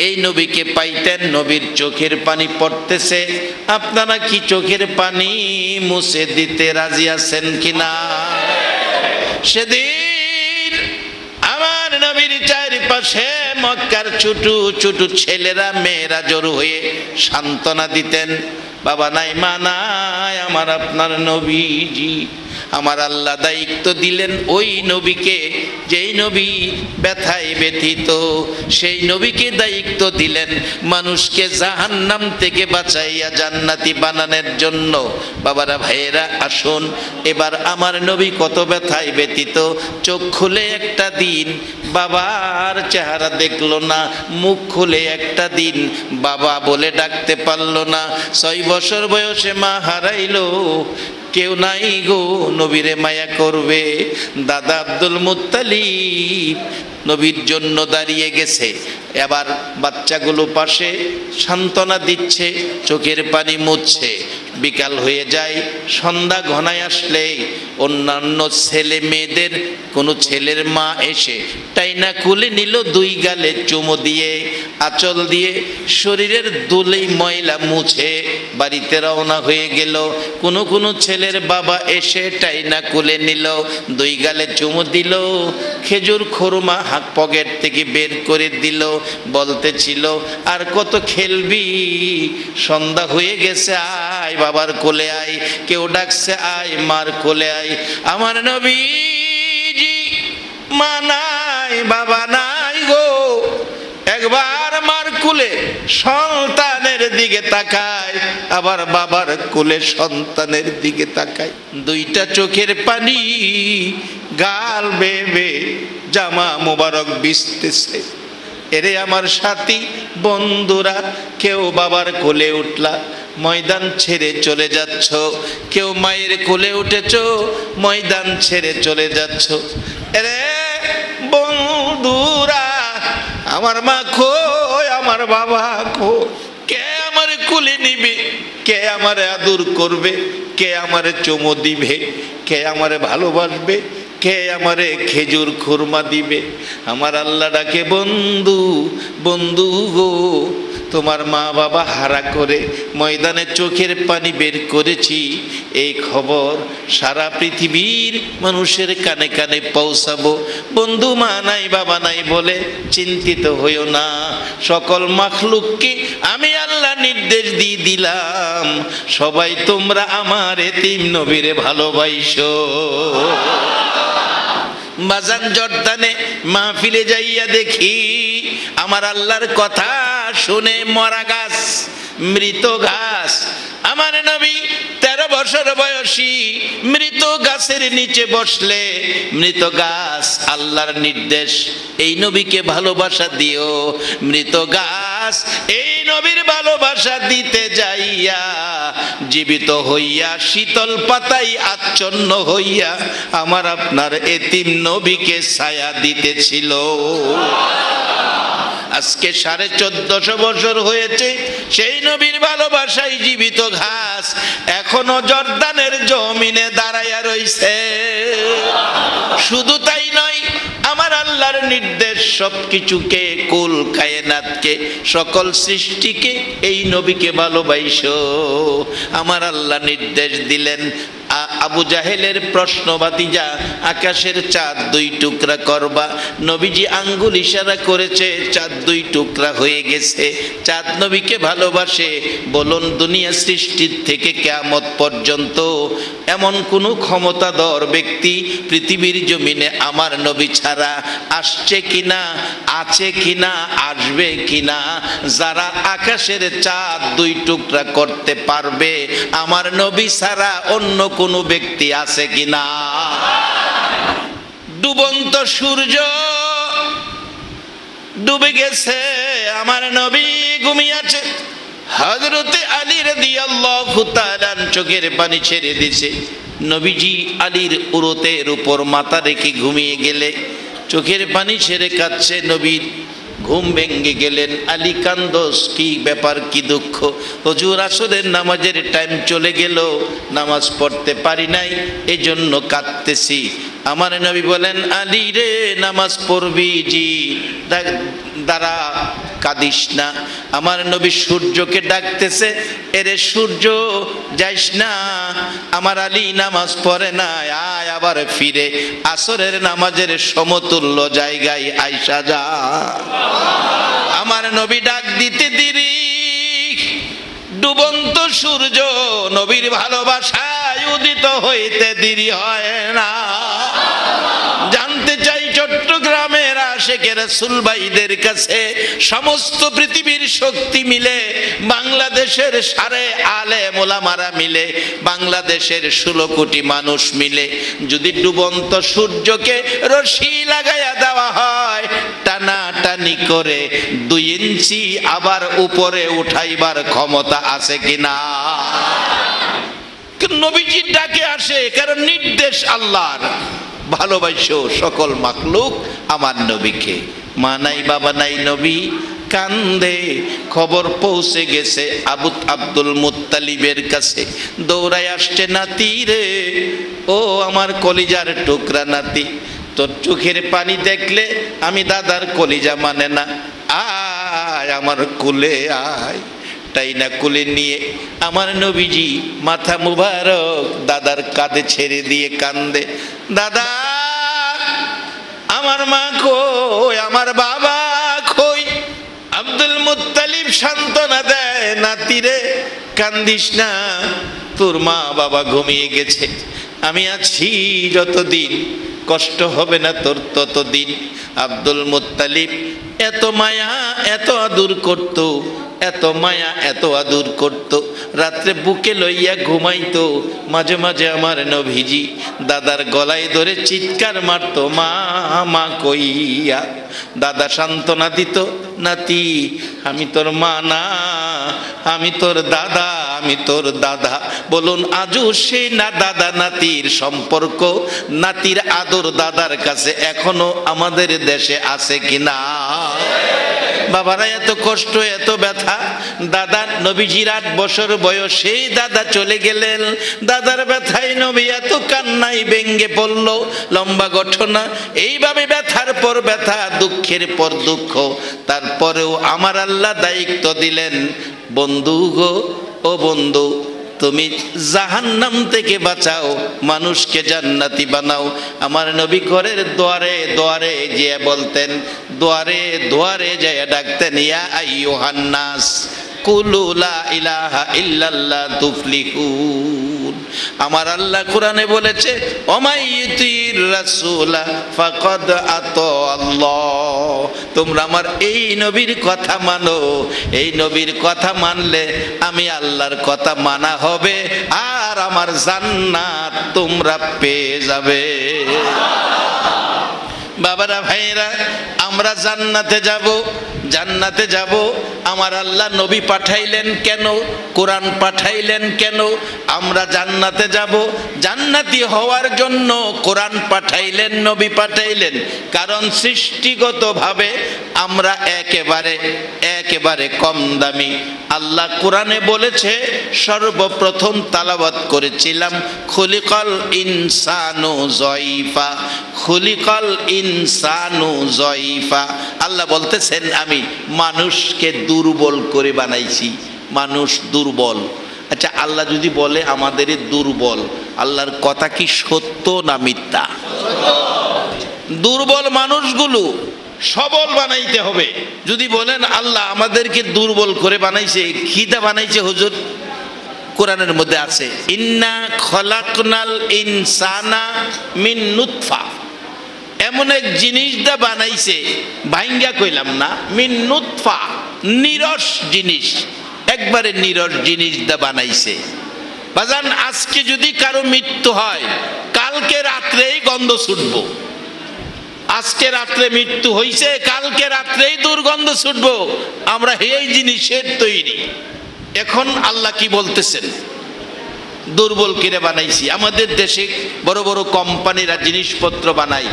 এই নবীকে পাইতেন, নবীর চোখের পানি পড়তেছে, আপনারা কি চোখের পানি মুছে দিতে রাজি আছেন কিনা? সেদিন আমার নবীর চারপাশে মক্কার ছোট ছোট ছেলেরা মেয়েরা জড়ো হয়ে সান্ত্বনা দিতেন, বাবা নাই মা নাই, আমার আপনার নবীজি। আমার আল্লাহ দায়িত্ব দিলেন ওই নবীকে, যেই নবী ব্যথায় ব্যথিত, সেই নবীকে দায়িত্ব দিলেন মানুষকে জাহান্নাম থেকে বাঁচাইয়া জান্নাতি বানানোর জন্য। বাবারা ভাইয়েরা আসুন, এবার আমার নবী কত ব্যথায় ব্যথিত, চোখ খুলে একটা দিন বাবার চেহারা দেখলো না, মুখ খুলে একটা দিন বাবা বলে ডাকতে পারলো না। 6 বছর বয়সে মা হারাইলো, কেউ নাই গো নবীরে মায়া করবে। দাদা আব্দুল মুত্তালিব নবীর জন্য দাঁড়িয়ে গেছে, এবার বাচ্চাগুলো পাশে সান্ত্বনা দিচ্ছে, চোখের পানি মুছছে। বিকাল হয়ে যায়, সন্ধ্যা ঘনায় আসলে অন্যান্য ছেলে মেয়েদের কোনো ছেলের মা এসে টাইনা কুলে নিল, 2 গালে চুমো দিয়ে আঁচল দিয়ে শরীরের দুলেই ময়লা মুছে বাড়িতে রওনা হয়ে গেল। কোনো ছেলের বাবা এসে টাইনা কুলে নিল, 2 গালে চুমো দিল, খেজুর খুরমা হাত পকেট থেকে বের করে দিল, বলতেছিল আর কত খেলবি, সন্ধ্যা হয়ে গেছে, আয় বাবার কোলে আয়। কেউ ডাকছে আয় মার কোলে আয়। আমার নবীজি মা নাই বাবা নাই গো, একবার মার কোলে সন্তানের দিকে তাকায়, আবার বাবার কোলে সন্তানের দিকে তাকায়, দুইটা চোখের পানি গাল বেয়ে জামা মোবারক ভিজতেছে। এরে আমার সাথী বন্ধুরা, কেউ বাবার কোলে উঠলা, ময়দান ছেড়ে চলে যাচ্ছ, কেউ মায়ের কোলে উঠেছ, ময়দান ছেড়ে চলে যাচ্ছ। এরে বন্ধুরা, আমার মা কই, আমার বাবা কই, কে আমার কোলে নিবে, কে আমারে আদর করবে, কে আমারে চুমো দিবে, কে আমারে ভালোবাসবে, কে আমারে খেজুর খুরমা দিবে? আমার আল্লাহ ডাকে, বন্ধু বন্ধু গো, তোমার মা বাবা হারা করে ময়দানে চোখের পানি বের করেছি, এই খবর সারা পৃথিবীর মানুষের কানে কানে পৌঁছাবো। বন্ধু মা নাই বাবা নাই বলে চিন্তিত হইও না, সকল মাখলুককে আমি আল্লাহ নির্দেশ দিয়ে দিলাম, সবাই তোমরা আমার এতিম নবীরে ভালোবাসো। বাজান জর্দানে মাহফিলে যাইয়া দেখি, আমার আল্লাহর কথা শুনে মরা গাছ, মৃত গাছ, আমার নবী 13 বছর বয়সী মৃত গাছের নিচে বসলে মৃত গাছ আল্লাহর নির্দেশ, এই নবীকে ভালোবাসা দিও। মৃত গাছ এই নবীর ভালোবাসা দিতে যাইয়া জীবিত হইয়া শীতল পাতায় আচ্ছন্ন হইয়া আমার আপনার এতিম নবীকে ছায়া দিতেছিল। আজকে 1450 বছর হয়েছে, সেই নবীর ভালোবাসায় জীবিত ঘাস এখনো জর্দানের জমিনে দাঁড়াইয়া রইছে। শুধু তাই নয়, আমার আল্লাহর নির্দেশ সবকিছুকে, কুল কায়নাতকে, সকল সৃষ্টিকে এই নবীকে ভালোবাসো। আমার আল্লাহ নির্দেশ দিলেন, আবু জাহেলের প্রশ্ন, ভাতিজা আকাশের চাঁদ 2 টুকরা করবা। নবীজি আঙ্গুল ইশারা করেছে, চাঁদ 2 টুকরা হয়ে গেছে। চাঁদ নবীকে ভালোবাসে। বলুন, দুনিয়া সৃষ্টির থেকে কিয়ামত পর্যন্ত এমন কোনো ক্ষমতাধর ব্যক্তি পৃথিবীর জমিনে আমার নবী ছাড়া আসছে কিনা, আছে কিনা, আসবে কিনা, যারা আকাশের চাঁদ 2 টুকরা করতে পারবে আমার নবী ছাড়া অন্য কোনো ব্যক্তি আছে কিনা? ডুবন্ত সূর্য ডুবে গেছে, আমার নবী ঘুমিয়ে আছে। হযরতে আলী রাদিয়াল্লাহু তাআলা চোখের পানি ছেড়ে দিয়েছে। নবীজি আলীর উরতের উপর মাথা রেখে ঘুমিয়ে গেলে চোখের পানি ছেড়ে কাঁদছে। নবীর ঘুম ভেঙে গেলেন। আলী কান্দোস, কি ব্যাপার, কি দুঃখ? হুজুর, আসরের নামাজের টাইম চলে গেল, নামাজ পড়তে পারি নাই, এজন্য কাঁদতেছি। আমার নবী বলেন, আলী রে, নামাজ পড়বি জি, দাঁড়া, কাঁদিস না। আমার নবী সূর্যকে ডাকতেছে, এরে সূর্য যাইস না, আমার আলী নামাজ পড়ে না, আয় আবার ফিরে আসরের নামাজের সমতুল্য জায়গায় আইসা যা। আমার নবী ডাক দিতে দেরি, ডুবন্ত সূর্য নবীর ভালোবাসায় উদিত হইতে দেরি হয় না। জানতে চাই চট্টগ্রামের আশেকে রাসূল ভাইদের কাছে, সমস্ত পৃথিবীর শক্তি মিলে, বাংলাদেশের সারে আলেম ওলামারা মিলে, বাংলাদেশের 16 কোটি মানুষ মিলে যদি ডুবন্ত সূর্যকে রশি লাগাইয়া দেওয়া হয়, টানাটানি করে 2 ইঞ্চি আবার উপরে উঠাইবার ক্ষমতা আছে কিনা? নবীজি ডাকে আসে, কারণ নির্দেশ আল্লাহর। ভালোবাসো সকল মাখলুক আমার নবীকে। মা নাই বাবা নাই, নবী কান্দে। খবর পৌঁছে গেছে আব্দুল মুত্তালিবের কাছে। দৌড়ায় আসছে, নাতি রে, ও আমার কলিজার টুকরা নাতি, তোর চোখের পানি দেখলে আমি দাদার কলিজা মানে না, আয় আমার কোলে আয়। তাই না কোলে নিয়ে আমার নবীজি মাথা মুবারক দাদার কাঁধে ছেড়ে দিয়ে কান্দে, দাদা আমার মা কই, আমার বাবা কই? আব্দুল মুত্তালিব সান্ত্বনা দেয়, নাতি রে কান্দিস না, তোর মা বাবা ঘুমিয়ে গেছে, আমি আছি যতদিন কষ্ট হবে না তোর ততদিন। আব্দুল মুত্তালিব এত মায়া এত আদর করত, এত মায়া এত আদর করত, রাত্রে বুকে লইয়া ঘুমাইতো। মাঝে মাঝে আমার নবীজি দাদার গলায় ধরে চিৎকার মারতো, মা মা কইয়া। দাদা সান্ত্বনা দিত, নাতি আমি তোর মা না, আমি তোর দাদা, আমি তোর দাদা। বলুন আজও সেই না দাদা নাতির সম্পর্ক, নাতির আদর দাদার কাছে এখনো আমাদের দেশে আছে কিনা? বাবারা এত কষ্ট এত ব্যথা। দাদা নবীজির 8 বছর বয়সে দাদা চলে গেলেন। দাদার ব্যথায় নবী এত কান্নাই ভেঙ্গে পড়ল। লম্বা ঘটনা। এইভাবে ব্যথার পর ব্যথা, দুঃখের পর দুঃখ। তারপরেও আমার আল্লাহ দায়িত্ব দিলেন, বন্ধু গো ও বন্ধু, তুমি জাহান্নাম থেকে বাঁচাও, মানুষকে জান্নাতি বানাও। আমার নবী ঘরের দুয়ারে দুয়ারে যে বলতেন, দুয়ারে দুয়ারে যায় ডাকতেন, ইয়া আইয়ুহান নাস কুলু লা ইলাহা ইল্লাল্লাহ তুফলিহুন। আমার আল্লাহ কোরআনে বলেছে, ওমাইয়ুতির রাসূলা ফাকাদ আতা আল্লাহ। তোমরা আমার এই নবীর কথা মানো, এই নবীর কথা মানলে আমি আল্লাহর কথা মানা হবে, আর আমার জান্নাত তোমরা পেয়ে যাবে। বাবারা ভাইরা, আমরা জান্নাতে যাব, জান্নাতে যাব। আমার আল্লাহ নবী পাঠাইলেন কেন? কোরআন পাঠাইলেন কেন? আমরা জান্নাতে যাব, জান্নাতি হওয়ার জন্য কোরআন পাঠাইলেন, নবী পাঠাইলেন। কারণ সৃষ্টিগতভাবে আমরা একেবারে কম দামি। আল্লাহ কোরআনে বলেছে, সর্বপ্রথম তালাওয়াত করেছিলাম, খুলিকাল ইনসানু যয়ফা, খুলিকাল ইনসানু যয়ফা। আল্লাহ বলতেছেন, আমি মানুষকে দুর্বল করে বানাইছি। মানুষ দুর্বল। আচ্ছা, আল্লাহ যদি বলে আমাদের দুর্বল, আল্লাহর কথা কি সত্য না মিথ্যা? দুর্বল মানুষগুলো সবল বানাইতে হবে। যদি বলেন আল্লাহ আমাদেরকে দুর্বল করে বানাইছে, খিদা বানাইছে হুজুর, কোরআনের মধ্যে আছে, ইন্না খলাকনাল ইনসানা মিন নুতফা। এমন এক জিনিস দা বানাইছে, ভাইঙ্গা কইলাম না, মিন নুতফা, নিরস জিনিস, একবারে নিরস জিনিস দা বানাইছে। বাজান, আজকে যদি কারো মৃত্যু হয়, কালকে রাত্রেই গন্ধ ছুটবো। আজকে রাত্রে মৃত্যু হইছে, কালকে রাত্রেই দুর্গন্ধ ছুটবো। আমরা এই জিনিসের তৈরি। এখন আল্লাহ কি বলতেছেন? দুর্বল করে বানাইছি। আমাদের দেশে বড় বড় কোম্পানিরা জিনিসপত্র বানায়,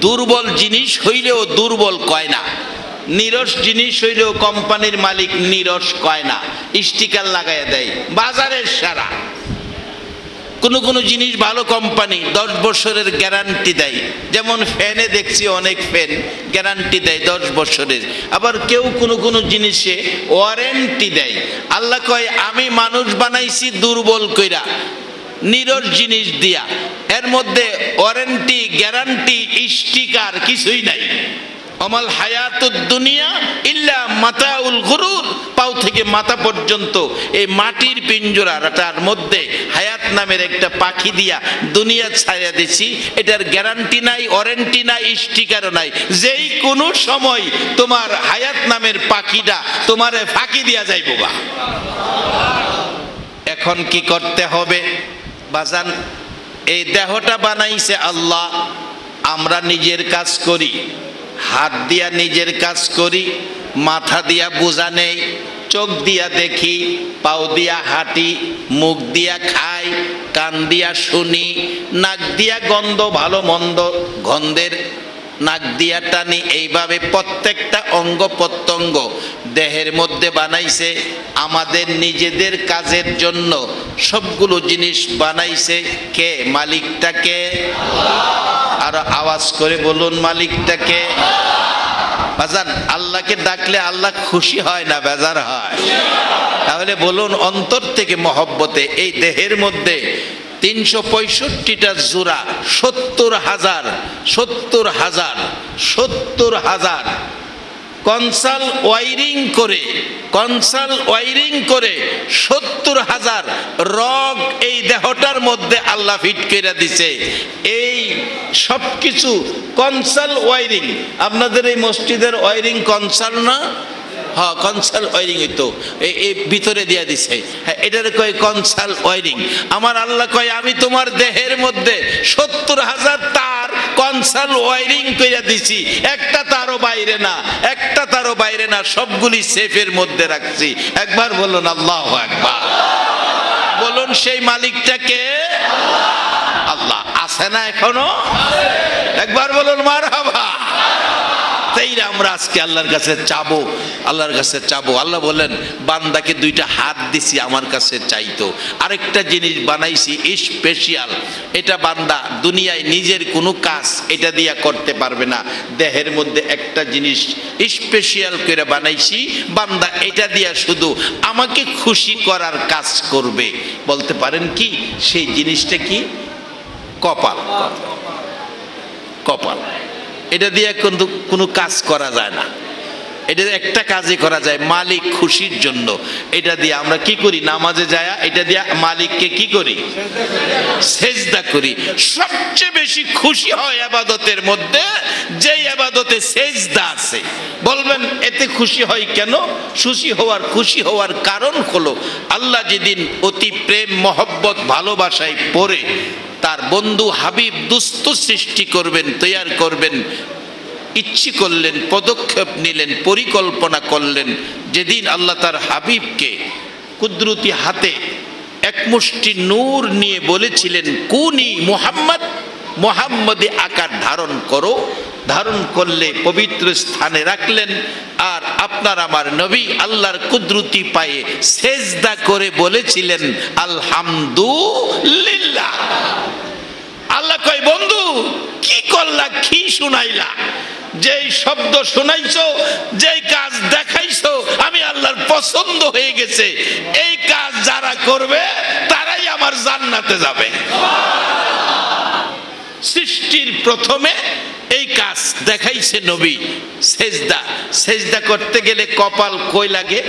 দুর্বল জিনিস হইলেও দুর্বল কয় না, নিরস জিনিস হইলেও কোম্পানির মালিক নিরস কয় না, স্টিকার লাগাইয়া দেয়, বাজারের সারা। কোনো কোনো জিনিস ভালো কোম্পানি 10 বছরের গ্যারান্টি দেয়, যেমন ফ্যানে দেখছি অনেক ফ্যান গ্যারান্টি দেয় 10 বছরের। আবার কেউ কোনো কোনো জিনিসে ওয়ারেন্টি দেয়। আল্লাহ কয়, আমি মানুষ বানাইছি দুর্বল কইরা, নিরস জিনিস দিয়া, এর মধ্যে ওয়ারেন্টি গ্যারান্টি স্টিকার কিছুই নাই। আমাল হায়াতুদ দুনিয়া ইল্লা মাতাউল গুরুর। পাও থেকে মাথা পর্যন্ত এই মাটির পিঞ্জরাটার মধ্যে হায়াত নামের একটা পাখি দিয়া দুনিয়া ছায়া দিছি। এটার গ্যারান্টি নাই, ওয়ারেন্টি নাই, স্টিকারও নাই। যেই কোনো সময় তোমার হায়াত নামের পাখিটা তোমারে ফাঁকি দিয়া যাইব বা। এখন কি করতে হবে বাজান? এই দেহটা বানাইছে আল্লাহ, আমরা নিজের কাজ করি, হাত দিয়া নিজের কাজ করি, মাথা দিয়া বোঝা নেই, চোখ দিয়া দেখি, পাও দিয়া হাঁটি, মুখ দিয়া খাই, কান দিয়া শুনি, নাক দিয়া গন্ধ, ভালো মন্দ গন্ধের নাক দিয়া টানি। এইভাবে প্রত্যেকটা অঙ্গ প্রত্যঙ্গ দেহের মধ্যে বানাইছে আমাদের নিজেদের কাজের জন্য। সবগুলো জিনিস বানাইছে কে? মালিকটাকে। আর আওয়াজ করে বলুন, মালিকটাকে। বাজান, আল্লাহকে ডাকলে আল্লাহ খুশি হয় না বেজার হয়? তাহলে বলুন অন্তর থেকে মহব্বতে। এই দেহের মধ্যে 365টা জোড়া, 70,000 কনসাল ওয়াইরিং করে 70,000 রগ এই দেহটার মধ্যে আল্লাহ ফিট করে দিছে। এই সব কিছু কনসাল ওয়াইরিং। আপনাদের এই মসজিদের ওয়াইরিং কনসাল না? হ্যাঁ, কনসাল ওয়ারিং হইতো, এই ভিতরে দিয়া দিছে। হ্যাঁ, এটার কয় কনসাল ওয়ারিং। আমার আল্লাহ কয় আমি তোমার দেহের মধ্যে 70,000 তার কনসাল ওয়ারিং কইরা দিছি, একটা তারও বাইরে না, সবগুলি সেফের মধ্যে রাখছি। একবার বলুন আল্লাহু আকবার। বলুন সেই মালিকটাকে আল্লাহ। আছে না এখনো? একবার বলুন মারহাবা। তাই আমরা আজকে আল্লাহর কাছে চাবো। আল্লাহ বলেন বান্দাকে 2টা হাত দিছি আমার কাছে চাইতো, আরেকটা জিনিস বানাইছি স্পেশাল। এটা বান্দা দুনিয়ায় নিজের কোনো কাজ এটা দিয়া করতে পারবে না। দেহের মধ্যে একটা জিনিস স্পেশাল করে বানাইছি, বান্দা এটা দিয়া শুধু আমাকে খুশি করার কাজ করবে। বলতে পারেন কি সেই জিনিসটা কি? কপাল। এটা দিয়ে কিন্তু কোনো কাজ করা যায় না। এটা একটা কাজই করা যায়, মালিক খুশির জন্য। এটা দিয়ে আমরা কি করি? নামাজে যায় এটা দিয়ে মালিককে কি করি? সেজদা করি। সবচেয়ে বেশি খুশি হয় ইবাদতের মধ্যে যে ইবাদতে সেজদা আছে। বলবেন এতে খুশি হয় কেন? খুশি হওয়ার কারণ হলো আল্লাহ যেদিন অতি প্রেম মহব্বত ভালোবাসায় পড়ে তার বন্ধু হাবিব দুস্থ সৃষ্টি করবেন, তৈয়ার করবেন, ইচ্ছে করলেন, পদক্ষেপ নিলেন, পরিকল্পনা করলেন। যেদিন আল্লাহ তার হাবিবকে কুদরতি হাতে এক মুষ্টি নূর নিয়ে বলেছিলেন কুনি মুহাম্মদে আকার ধারণ করো, ধারণ করলে পবিত্র স্থানে রাখলেন। আর আপনার আমার নবী আল্লাহর কুদরতি পায়ে সেজদা করে বলেছিলেন আলহামদুলিল্লাহ। আল্লাহ কয় বন্ধু কি করলা, কি শুনাইলা? যেই শব্দ শুনাইছো, যেই কাজ দেখাইছো আমি আল্লাহর পছন্দ হয়ে গেছে। এই কাজ যারা করবে তারাই আমার জান্নাতে যাবে। সৃষ্টির প্রথমে এই কাজ দেখাইছে নবী। সেজদা করতে গেলে কপাল কই লাগে?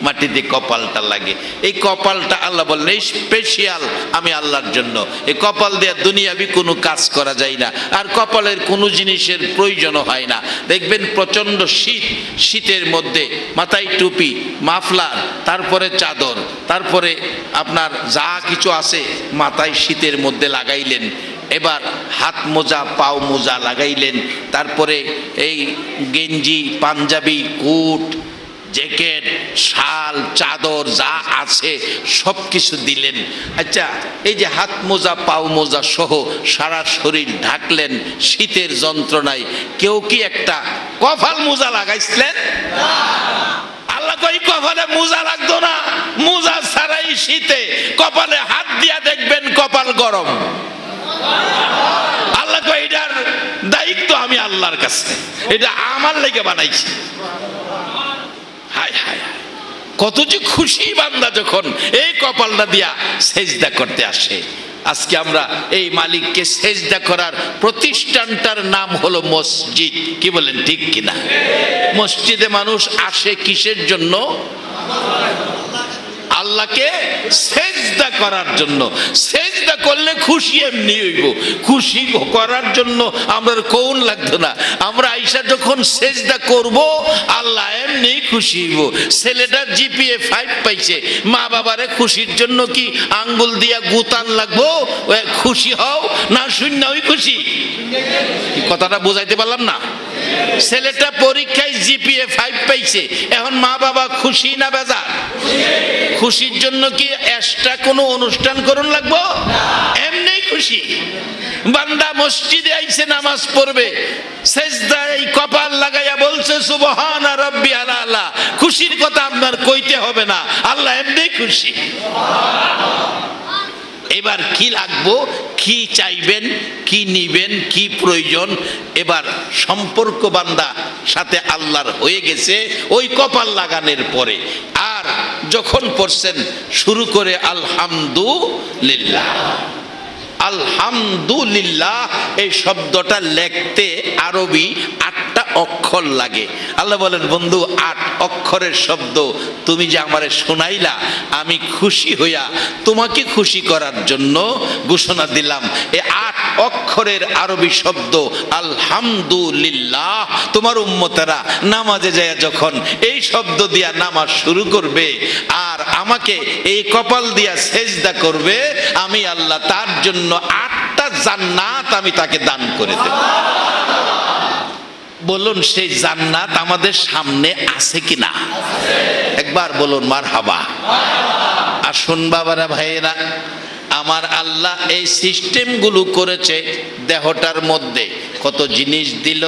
মাটিতে কপালটা লাগে। এই কপালটা আল্লাহ বললেন স্পেশাল আমি আল্লাহর জন্য। এই কপাল দিয়ে দুনিয়াবি কোনো কাজ করা যায় না, আর কপালের কোনো জিনিসের প্রয়োজন হয় না। দেখবেন প্রচন্ড শীতের মধ্যে মাথায় টুপি, মাফলার, তারপরে চাদর, তারপরে আপনার যা কিছু আছে মাথায় শীতের মধ্যে লাগাইলেন। এবার হাত মোজা, পাও মোজা লাগাইলেন, তারপরে এই গেঞ্জি, পাঞ্জাবি, কোট, জ্যাকেট, শাল, চাদর যা আছে সব কিছু দিলেন। আচ্ছা, এই যে হাত মোজা, পাও মোজা সহ সারা শরীর ঢাকলেন শীতের যন্ত্রণায়, কেউ কি একটা কপাল মোজা লাগাইছিলেন? আল্লাহ কই কপালে মোজা লাগতো না। মোজা ছাড়াই শীতে কপালে হাত দিয়া দেখবেন কপাল গরম। আল্লাহ কয় এটার দায়িত্ব আমি আল্লাহর কাছে, এটা আমার লেগে বানাইছি। হায় হায়, কত যে খুশি বান্দা যখন এই কপালটা দিয়া সেজদা করতে আসে। আজকে আমরা এই মালিককে সেজদা করার প্রতিষ্ঠানটার নাম হলো মসজিদ। কি বলেন, ঠিক কিনা? মসজিদে মানুষ আসে কিসের জন্য? আল্লাহকে সেজদা করার জন্য। সেজদা করলে খুশি এমনি হইব। খুশি করার জন্য আমরা কোন লাগতো না। আমরা আইসা যখন সেজদা করব আল্লাহ এমনি খুশি হইব। ছেলেটা জিপিএ 5 পাইছে, মা বাবারে খুশির জন্য কি আঙ্গুল দিয়া গুতান লাগবো? খুশি হও না শূন্য ওই খুশি? কথাটা বুঝাইতে পারলাম না? ছেলেটা পরীক্ষায় জিপিএ 5 পাইছে, এখন মা বাবা খুশি না বেজার? খুশির জন্য কি এক্সট্রা কোনো অনুষ্ঠান করুন লাগবো? এমনি খুশি। বান্দা মসজিদে আইছে নামাজ পড়বে, সেজদায় কপাল লাগাইয়া বলছে সুবহান রাব্বিয়াল আলা। খুশির কথা আপনার কইতে হবে না, আল্লাহ এমনি খুশি। এবার কি লাগবো, কি চাইবেন, কি নিবেন, কি প্রয়োজন, এবার সম্পর্ক বান্দা সাথে আল্লাহর হয়ে গেছে ওই কপাল লাগানোর পরে। আর যখন পড়ছেন শুরু করে আলহামদুলিল্লাহ। আলহামদুলিল্লাহ এই শব্দটা লিখতে আরবি অক্ষর লাগে। আল্লাহ বলেন, বন্ধু 8 অক্ষরের শব্দ তুমি যে আমারে শোনাইলা, আমি খুশি হইয়া তোমাকে খুশি করার জন্য ঘোষণা দিলাম। এই 8 অক্ষরের আরবি শব্দ আলহামদুলিল্লাহ। তোমার উম্মতেরা নামাজে যায় যখন এই শব্দ দিয়া নামাজ শুরু করবে আর আমাকে এই কপাল দিয়া সেজদা করবে, আমি আল্লাহ তার জন্য 8টা জান্নাত আমি তাকে দান করে দেব। বলুন, সেই জান্নাত আমাদের সামনে আছে কিনা? একবার বলুন মারহাবা। আসুন বাবারা, ভাইয়েরা, আমার আল্লাহ এই সিস্টেমগুলো করেছে দেহটার মধ্যে। কত জিনিস দিল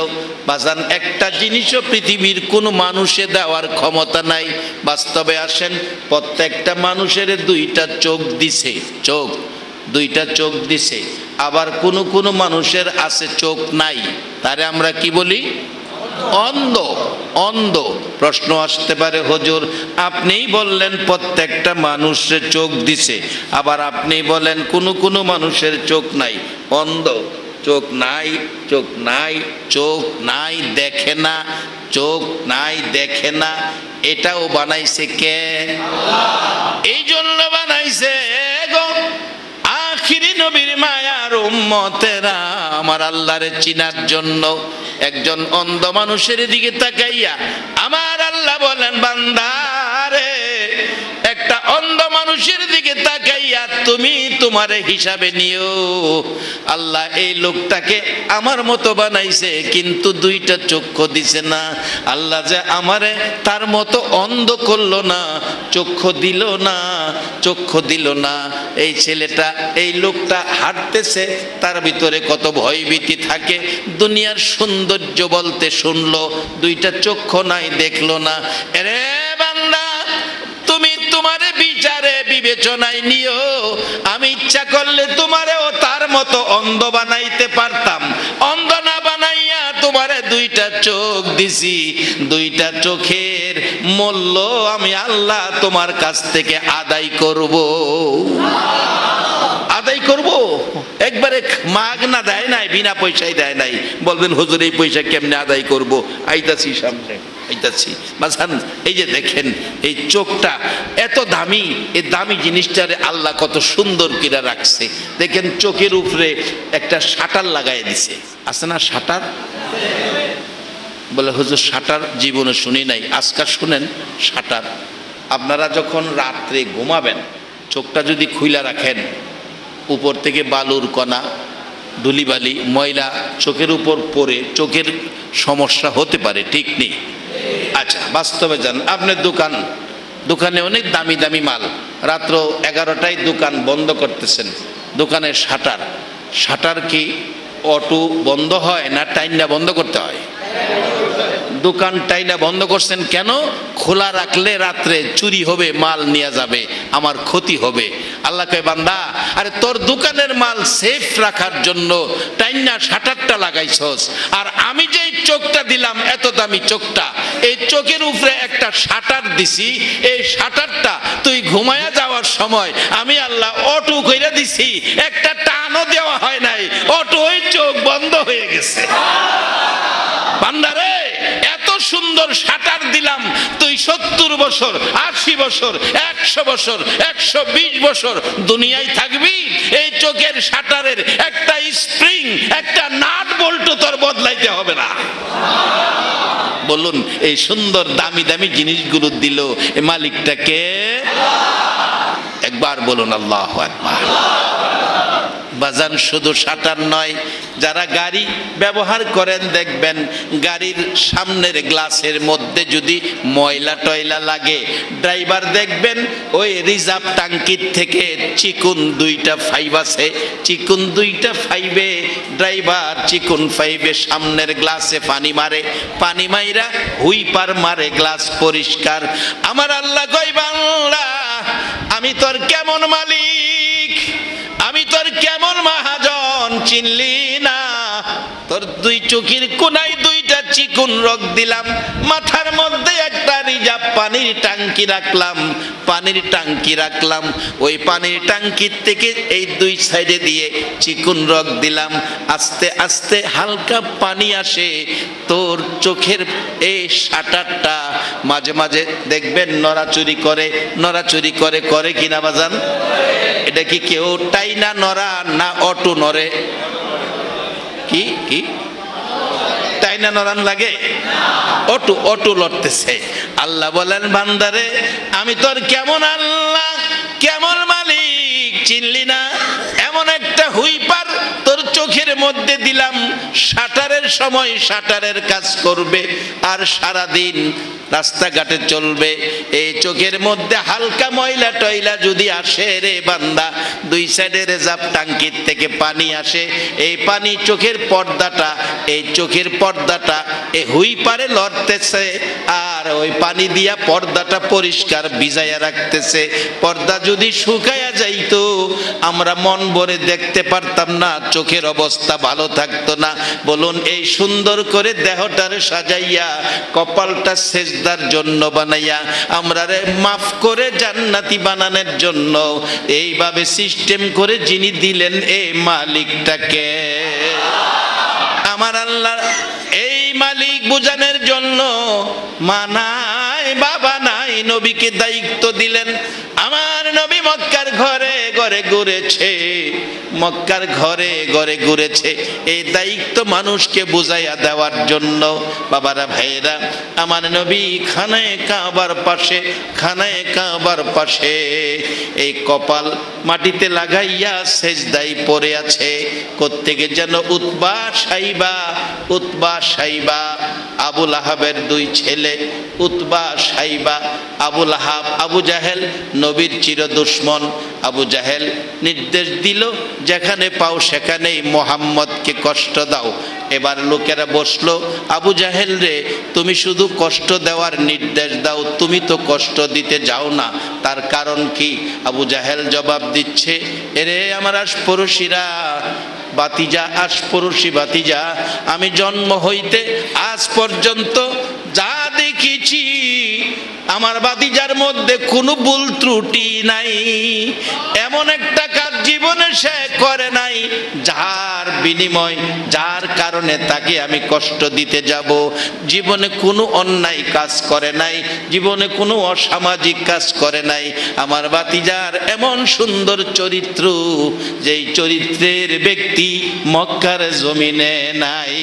বাজান, একটা জিনিসও পৃথিবীর কোনো মানুষে দেওয়ার ক্ষমতা নাই। বাস্তবে আসেন, প্রত্যেকটা মানুষের 2টা চোখ দিছে, চোখ 2টা চোখ দিছে। আবার কোনো কোনো মানুষের আছে চোখ নাই, তারে আমরা কি বলি? অন্ধ। অন্ধ। প্রশ্ন আসতে পারে, হুজুর আপনিই বললেন প্রত্যেকটা মানুষের চোখ দিছে, আবার আপনি বলেন কোনো কোনো মানুষের চোখ নাই, অন্ধ। চোখ নাই, চোখ নাই, চোখ নাই, দেখে না, চোখ নাই, দেখে না, এটাও বানাইছে কে? এই জন্য বানাইছে গো আখিরি নবীর মায়ার উম্মতেরা আমার আল্লাহরে চিনার জন্য। একজন অন্ধ মানুষের দিকে তাকাইয়া আমার আল্লাহ বলেন, বান্দারে একটা অন্ধ মানুষের দিকে তাকাইয়া তুমি তোমারে হিসাবে নিও। আল্লাহ এই লোকটাকে আমার মতো বানাইছে, কিন্তু 2টা চক্ষু দিছে না। আল্লাহ যে আমারে তার মতো অন্ধ করলো না, চক্ষু দিল না, চক্ষু দিল না। এই ছেলেটা, এই লোকটা হাঁটতেছে, তার ভিতরে কত ভয়ভীতি থাকে। দুনিয়ার সৌন্দর্য বলতে শুনলো, 2টা চক্ষু নাই, দেখলো না। এরে বান্দা, তুমি তোমারে বিচারে বিবেচনায় নিও। আমি ইচ্ছা করলে তোমারেও তার মতো অন্ধ বানাইতে পারতাম। অন্ধ না বানাইয়া তোমারে 2টা চোখ দিছি। 2টা চোখের মূল্য আমি আল্লাহ তোমার কাছ থেকে আদায় করব। আদায় করব। একবারে মাগনা দেয় নাই, বিনা পয়সায় দেয় নাই। বলবেন হুজুর এই পয়সা কেমনে আদায় করব? আইতাছি সামনে, আইতাছি। বাজান, এই যে দেখেন এই চোখটা এত দামি, এই দামি জিনিসটারে আল্লাহ কত সুন্দর করে রাখছে। দেখেন চোখের উপরে একটা শাটার লাগাই দিছে, আছে না শাটার? বলে হুজুর শাটার জীবনে শুনি নাই, আজকাল শুনেন শাটার। আপনারা যখন রাত্রে ঘুমাবেন, চোখটা যদি খুইলা রাখেন, উপর থেকে বালুর কণা, ধুলিবালি, ময়লা চোখের উপর পড়ে চোখের সমস্যা হতে পারে, ঠিক নেই? আচ্ছা, বাস্তবে যান, আপনার দোকানে অনেক দামি দামি মাল, রাত্র 11টায় দোকান বন্ধ করতেছেন, দোকানের শাটার কি অটো বন্ধ হয় না টাইনা বন্ধ করতে হয়? দোকান টাইনা বন্ধ করছেন কেন? খোলা রাখলে রাত্রে চুরি হবে, মাল নিয়ে যাবে, আমার ক্ষতি হবে। আল্লাহ কয়, বান্দা আরে তোর দোকানের মাল সেফ রাখার জন্য টাইনা শাটারটা লাগাইছস, আর আমি যেই চোখটা দিলাম, এত দামি চোখটা, এই চোখের উপরে একটা শাটার দিছি। এই শাটারটা তুই ঘুমায়া যাওয়ার সময় আমি আল্লাহ অটো কইরা দিছি, একটা টানও দেওয়া হয় নাই, অটো ওই চোখ বন্ধ হয়ে গেছে। বান্দারে এত সুন্দর শাটার দিলাম, তুই 70 বছর, 80 বছর, 100 বছর, 120 বছর দুনিয়ায় থাকবি, এই চোখের শাটারের একটা স্প্রিং, একটা নাট বল্টু তোর বদলাইতে হবে না। বলুন, এই সুন্দর দামি দামি জিনিসগুলো দিল এই মালিকটাকে। একবার বলুন আল্লাহু আকবার। বাজান, শুধু শাটার নয়, যারা গাড়ি ব্যবহার করেন দেখবেন গাড়ির সামনের গ্লাসের মধ্যে যদি ময়লা টয়লা লাগে, ড্রাইভার দেখবেন ওই রিজার্ভ ট্যাঙ্কির থেকে চিকুন 2টা পাইপ আছে, চিকুন 2টা পাইপে ড্রাইভার চিকুন পাইপে সামনের গ্লাসে পানি মারে, পানি মাইরা হুইপার মারে, গ্লাস পরিষ্কার। আমার আল্লাহ কই, বাংলা আমি তোর কেমন মালিক, আমি তোর কেমন মহাজন চিনলি না? তোর 2 চোখের কোনায় 2টা চিকুন রক দিলাম, মাথার মধ্যে একটা রিজার্ভ পানির ট্যাঙ্কি রাখলাম, পানির টাঙ্কি রাখলাম, ওই পানির টাঙ্কির থেকে এই দুই সাইডে দিয়ে চিকুন রক দিলাম, আস্তে আস্তে হালকা পানি আসে, তোর চোখের এই শাটারটা মাঝে মাঝে দেখবেন নড়াচুরি করে, নড়াচুরি করে, করে কিনা বাজান? এটা কি কেউ টাইনা নড়া না অটো নড়ে? কি কি টাইনা নড়ান লাগে? Auto auto লড়তেছে। আল্লাহ বলেন বান্দারে আমি তোর কেমন আল্লাহ, কেমন মালিক চিনলি না? এমন একটা হুইপার তোর চোখের মধ্যে দিলাম, শাটারের সময় শাটারের কাজ করবে আর সারাদিন রাস্তাঘাটে চলবে। এই চোখের মধ্যে হালকা ময়লা টয়লা যদি আসে রে বান্দা, দুই সাইডে রেজার্ভ টাঙ্কির থেকে পানি আসে, এই পানি চোখের পর্দাটা, এই চোখের পর্দাটা এই হুইপারে লড়তেছে আর ওই পানি দিয়া পর্দাটা পরিষ্কার ভিজাইয়া রাখতেছে। পর্দা যদি শুকায়া যাইতো আমরা মন ভরে দেখতে পারতাম না, চোখের অবস্থা ভালো থাকতো না। বলুন এই সুন্দর করে দেহটারে সাজাইয়া কপালটা সেজদার জন্য বানাইয়া আমরা রে মাফ করে জান্নাতি বানানোর জন্য এইভাবে সিস্টেম করে যিনি দিলেন এই মালিকটাকে, আমার আল্লাহ এই মালিক বুঝানোর জন্য মা নাই বাবা নাই, নবীকে দায়িত্ব দিলেন। আমার নবী মক্কার ঘরে ঘরে ঘুরেছে, মক্কার ঘরে ঘরে ঘুরেছে এই দায়িত্ব মানুষকে বুঝাইয়া দেওয়ার জন্য। বাবারা ভাইরা, আমার নবী খানায়ে কাবার পাশে, খানায়ে কাবার পাশে এই কপাল মাটিতে লাগাইয়া সেজদায় পড়ে আছে। কোত্থেকে যেন উতবা সাইবা, উতবা সাইবা আবুল আহাবের দুই ছেলে, উতবা সাইবা আবুল আহাব, আবু জাহেল নবীর চির দুশ্মন। আবু জাহেল নির্দেশ দিল যেখানে পাও সেখানেই মোহাম্মদকে কষ্ট দাও। এবার লোকেরা বসলো, আবু জাহেল রে তুমি শুধু কষ্ট দেওয়ার নির্দেশ দাও, তুমি তো কষ্ট দিতে যাও না, তার কারণ কি? আবু জাহেল জবাব দিচ্ছে, এরে আমার আশপড়শিরা, বাতিজা, আশপড়শি বাতিজা, আমি জন্ম হইতে আজ পর্যন্ত যা দেখেছি আমার বাতিজার মধ্যে কোনো ভুল ত্রুটি নাই, এমন একটা কাজ জীবনে সে করে নাই যার বিনিময়, যার কারণে তাকে আমি কষ্ট দিতে যাব। জীবনে কোনো অন্যায় কাজ করে নাই, জীবনে কোনো অসামাজিক কাজ করে নাই। আমার বাতিজার এমন সুন্দর চরিত্র, যেই চরিত্রের ব্যক্তি মক্কার জমিনে নাই।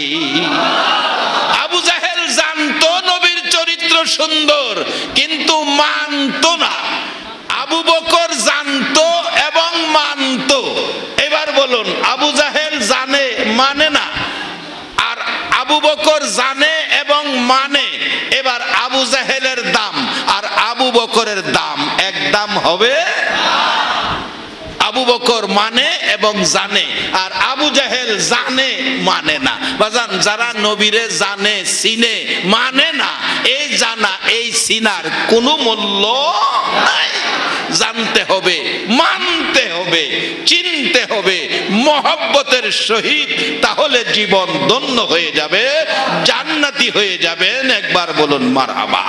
আবু জাহেল জানতো নবীর চরিত্র সুন্দর কিন্তু মানতো না। আবু বকর জানতো এবং মানতো। এবার বলুন, আবু জাহেল জানে মানে না, আর আবু বকর জানে এবং মানে। এবার আবু জাহেলের দাম আর আবু বকরের দাম এক দাম হবে? আবু বকর মানে এবং জানে, আর আবু জাহেল জানে মানে না। বাজান, যারা নবীরে জানে চিনে মানে না, এই জানা এই চিনার কোনো মূল্য নাই। জানতে হবে, মানতে হবে, চিনতে হবে মহব্বতের সহিত, তাহলে জীবন ধন্য হয়ে যাবে, জান্নাতি হয়ে যাবেন। একবার বলুন মারহাবা।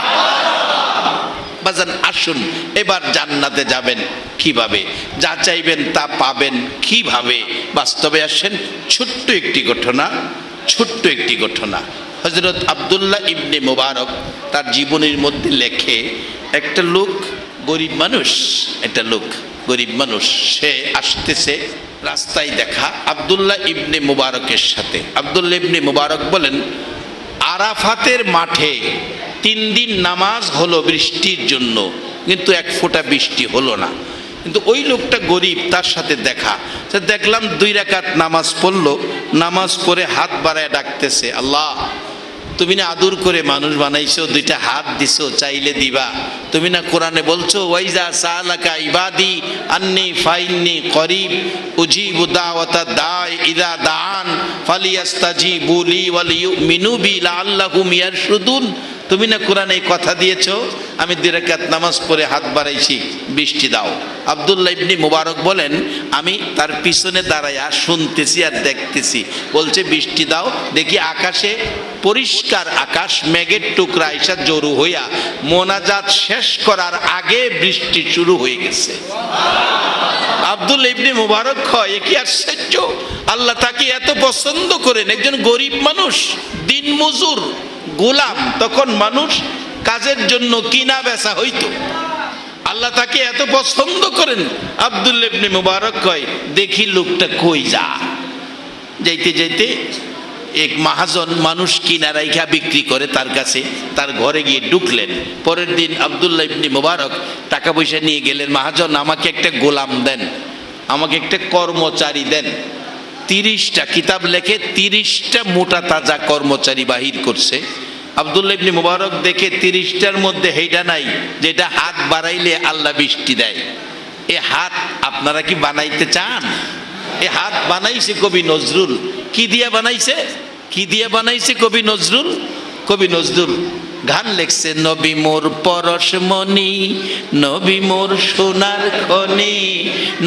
বাজান আসুন, এবার জান্নাতে যাবেন কিভাবে, যা চাইবেন তা পাবেন কিভাবে, বাস্তবে আসেন। ছোট্ট একটি ঘটনা, ছোট্ট একটি ঘটনা। হযরত আব্দুল্লাহ ইবনে মুবারক তার জীবনের মধ্যে লেখে, একটা লোক গরিব মানুষ, একটা লোক গরিব মানুষ, সে আসতেছে, রাস্তায় দেখা আব্দুল্লাহ ইবনে মুবারকের সাথে। আব্দুল্লাহ ইবনে মুবারক বলেন, আরাফাতের মাঠে 3 দিন নামাজ হলো বৃষ্টির জন্য, কিন্তু এক ফোঁটা বৃষ্টি হলো না। কিন্তু ওই লোকটা গরিব, তার সাথে দেখা, দেখলাম 2 রাকাত নামাজ পড়লো, নামাজ পড়ে হাত বাড়ায় ডাকতেছে, আল্লাহ তুমি না আদর করে মানুষ বানাইছো, 2টা হাত দিছো, চাইলে দিবা। তুমি না কোরআনে বলছো, ওয়াইজা সালাকা ইবাদি আন্নি ফাইন্নি করিব উজিবু দাওয়াতা দাই ইযা দাআন ফালিয়াস্তাজিবু লি ওয়ালিয়ুমিনু বি লাআল্লাহুম ইয়ারশুদুন। তুমি না কোরআনে এই কথা দিয়েছো, আমি 2 রাকাত নামাজ পড়ে হাত বাড়াইছি, বৃষ্টি দাও। আব্দুল্লাহ ইবনে মুবারক বলেন, আমি তার পিছনে দাঁড়াইয়া শুনতেছি আর দেখতেছি, বলছে বৃষ্টি দাও। দেখি আকাশে পরিষ্কার আকাশ, মেঘের টুকরা আইসা জড়ো হইয়া মোনাজাত শেষ করার আগে বৃষ্টি শুরু হয়ে গেছে। আব্দুল্লাহ ইবনে মুবারক কয়, এ কি আশ্চর্য, আল্লাহ তাকে এত পছন্দ করেন। একজন গরিব মানুষ, দিন মজুর, গোলাম, তখন মানুষ কাজের জন্য কিনা বেচা হইতো, আল্লাহ তাকে এত পছন্দ করেন। আব্দুল্লাহ ইবনে মুবারক কয়, দেখি লোকটা কই যা। যাইতে যাইতে এক মহাজন মানুষ কিনা রাইখা বিক্রি করে তার কাছে, তার ঘরে গিয়ে ঢুকলেন। পরের দিন আব্দুল্লাহ ইবনে মুবারক টাকা পয়সা নিয়ে গেলেন, মহাজন আমাকে একটা গোলাম দেন, আমাকে একটা কর্মচারী দেন। 30টা কিতাব লেখে 30টা মোটা তাজা কর্মচারী বাহির করছে। আব্দুল্লাহ ইবনে মুবারক দেখে 30টার মধ্যে হেইটা নাই যেটা হাত বাড়াইলে আল্লাহ বৃষ্টি দেয়। এ হাত আপনারা কি বানাইতে চান? এ হাত বানাইছে কবি নজরুল। কি দিয়া বানাইছে? কি দিয়া বানাইছে কবি নজরুল? কবি নজরুল গান লেখছে, নবী মোর পরশমণি, নবী মোর সোনার খনি,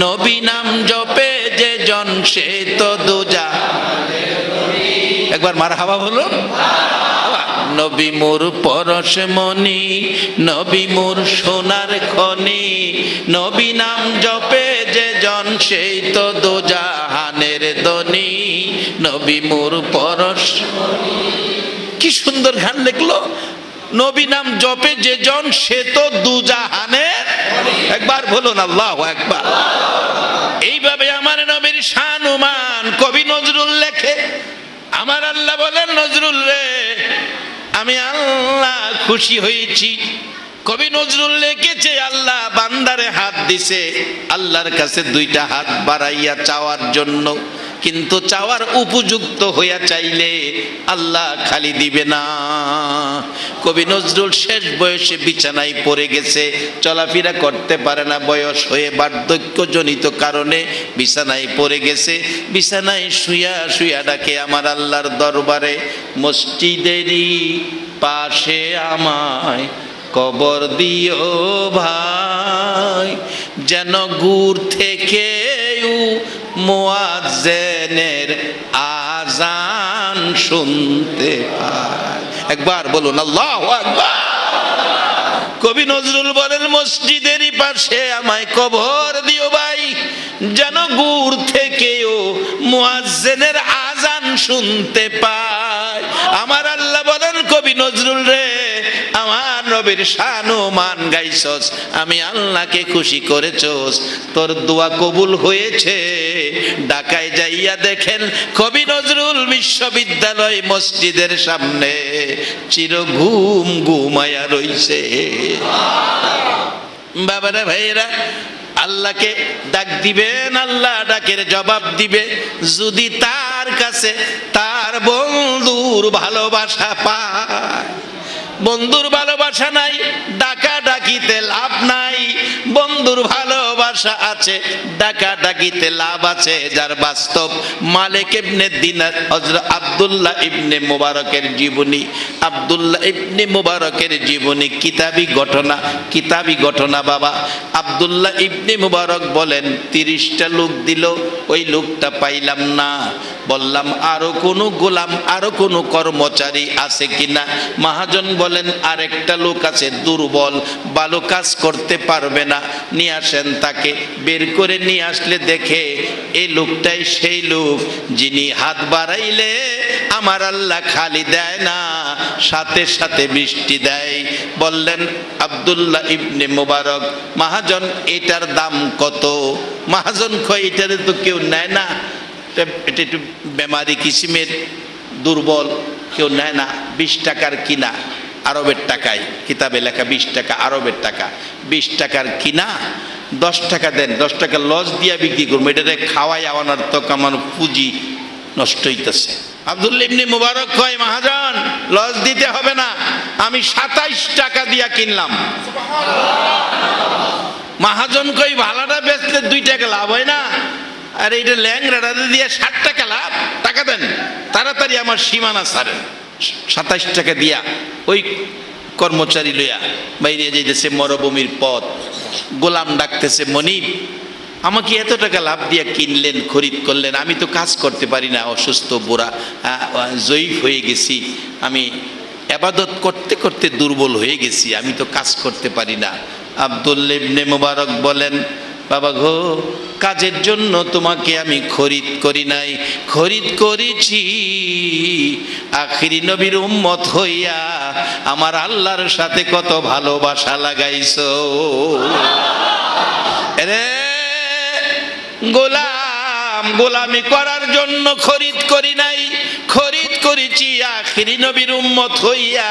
নবী নাম জপে যে জন সে তো দোজা। একবার মারহাবা বলো। নবী মোর পরশমণি, নবী মোর সোনার খনি, নবী নাম জপে যে জন সেই তো দোজাহানের ধনী, নবী মোর পরশমণি। কি সুন্দর গান লিখলো, নবী নাম জপে যে জন সে তো দুজাহানের। একবার বলুন আল্লাহু আকবার। এইভাবে আমার নবীর শান ও মান কবি নজরুল লেখে। আমার আল্লাহ বলেন, নজরুল রে আমি আল্লাহ খুশি হয়েছি। কবি নজরুল লিখেছে, আল্লাহ বান্দারে হাত দিছে, আল্লাহর কাছে 2টা হাত বাড়াইয়া চাওয়ার জন্য, কিন্তু চাওয়ার উপযুক্ত হইয়া চাইলে আল্লাহ খালি দিবে না। কবি নজরুল শেষ বয়সে বিছানায় পড়ে গেছে, চলাফেরা করতে পারে না, বয়স হয়ে বার্ধক্যজনিত কারণে বিছানায় পড়ে গেছে। বিছানায় শুয়া শুয়া ডাকে আমার আল্লাহর দরবারে, মসজিদেরই পাশে আমায় কবর দিও ভাই, যেন গুড় থেকে মুয়াজ্জিনের আজান শুনতে পায়। একবার বলুন আল্লাহু আকবার। কবি নজরুল বলেন, মসজিদেরই পাশে আমায় কবর দিও ভাই, যেন গুড় থেকেও মুয়াজ্জিনের আজান শুনতে পায়। আমার আল্লাহ বলেন, কবি নজরুল রে আমার নবীর শান ও মান গাইছস, আমি আল্লাহকে খুশি করেছস, তোর দোয়া কবুল হয়েছে। ঢাকায় যাইয়া দেখেন কবি নজরুল বিশ্ববিদ্যালয় মসজিদের সামনে চির ঘুম ঘুমায়া রইছে। বাবারা ভাইরা, আল্লাহকে ডাক দিবেন, আল্লাহ ডাকের জবাব দিবে যদি তার কাছে তার বন্ধুর ভালোবাসা পায়। বন্ধুর ভালোবাসা নাই, ডাকা ডাকিতে লাভ নাই। বন্ধুর ভালোবাসা আছে, ডাকা ডাকিতে লাভ আছে। যার বাস্তব মালিক ইবনে দিনার হযরত আব্দুল্লাহ ইবনে মুবারকের জীবনী, আব্দুল্লাহ ইবনে মুবারকের জীবনী কিতাবী ঘটনা, কিতাবী ঘটনা বাবা। আব্দুল্লাহ ইবনে মুবারক বলেন, 30টা লোক দিল, ওই লোকটা পাইলাম না। বললাম আরো কোনো গোলাম, আরো কোনো কর্মচারী আছে কিনা? মহাজন বলেন, আরেকটা লোক আছে, দুর্বল, ভালো কাজ করতে পারবে না, নিয়ে আসেন তাকে। বের করে নিয়ে আসলে দেখে এই লোকটাই সেই লোক যিনি হাত বাড়াইলে আমার আল্লাহ খালি দেয় না, সাথে সাথে বৃষ্টি দেয়। বললেন আব্দুল্লাহ ইবনে মুবারক, মহাজন এটার দাম কত? মহাজন কয়, এটারে তো কেউ নেয় না, এটা একটু বেমারি কিসিমের, দুর্বল, কেউ নেয় না। 20 টাকার কিনা, আরবের টাকায় কিতাবে লেখা 20 টাকা, আরবের টাকা। 20 টাকার কিনা, 10 টাকা দেন, 10 টাকা লস দিয়া বিক্রি করবো, এটাতে খাওয়াই আওয়ানোর তো আমার পুঁজি নষ্ট হইতেছে। আব্দুল্লাহ ইবনে মুবারক কয়, মহাজন লস দিতে হবে না, আমি 27 টাকা দিয়া কিনলাম। মহাজন কই, ভাড়াটা বেচলে 2 টাকা লাভ হয় না? আর এইটা ল্যাংড়াটা দিয়ে 60 টাকা লাভ, টাকা দেন, তাড়াতাড়ি আমার সীমানা ছাড়েন। 27 টাকা দিয়া ওই কর্মচারী লইয়া বাইরে যাইতেছে মরুভূমির পথ। গোলাম ডাকতেছে, মনিব আমাকে এত টাকা লাভ দিয়া কিনলেন, খরিদ করলেন, আমি তো কাজ করতে পারি না, অসুস্থ, বুড়া, জয়ীফ হয়ে গেছি, আমি ইবাদত করতে করতে দুর্বল হয়ে গেছি, আমি তো কাজ করতে পারি না। আব্দুল্লাহ ইবনে মুবারক বলেন, বাবা গো, কাজের জন্য তোমাকে আমি খরিদ করি নাই, খরিদ করেছি আখিরি নবীর উম্মত হইয়া আমার আল্লাহর সাথে কত ভালোবাসা লাগাইছো। রে গোলাম, গোলামি করার জন্য খরিদ করি নাই, খরিদ করেছি আখিরি নবীর উম্মত হইয়া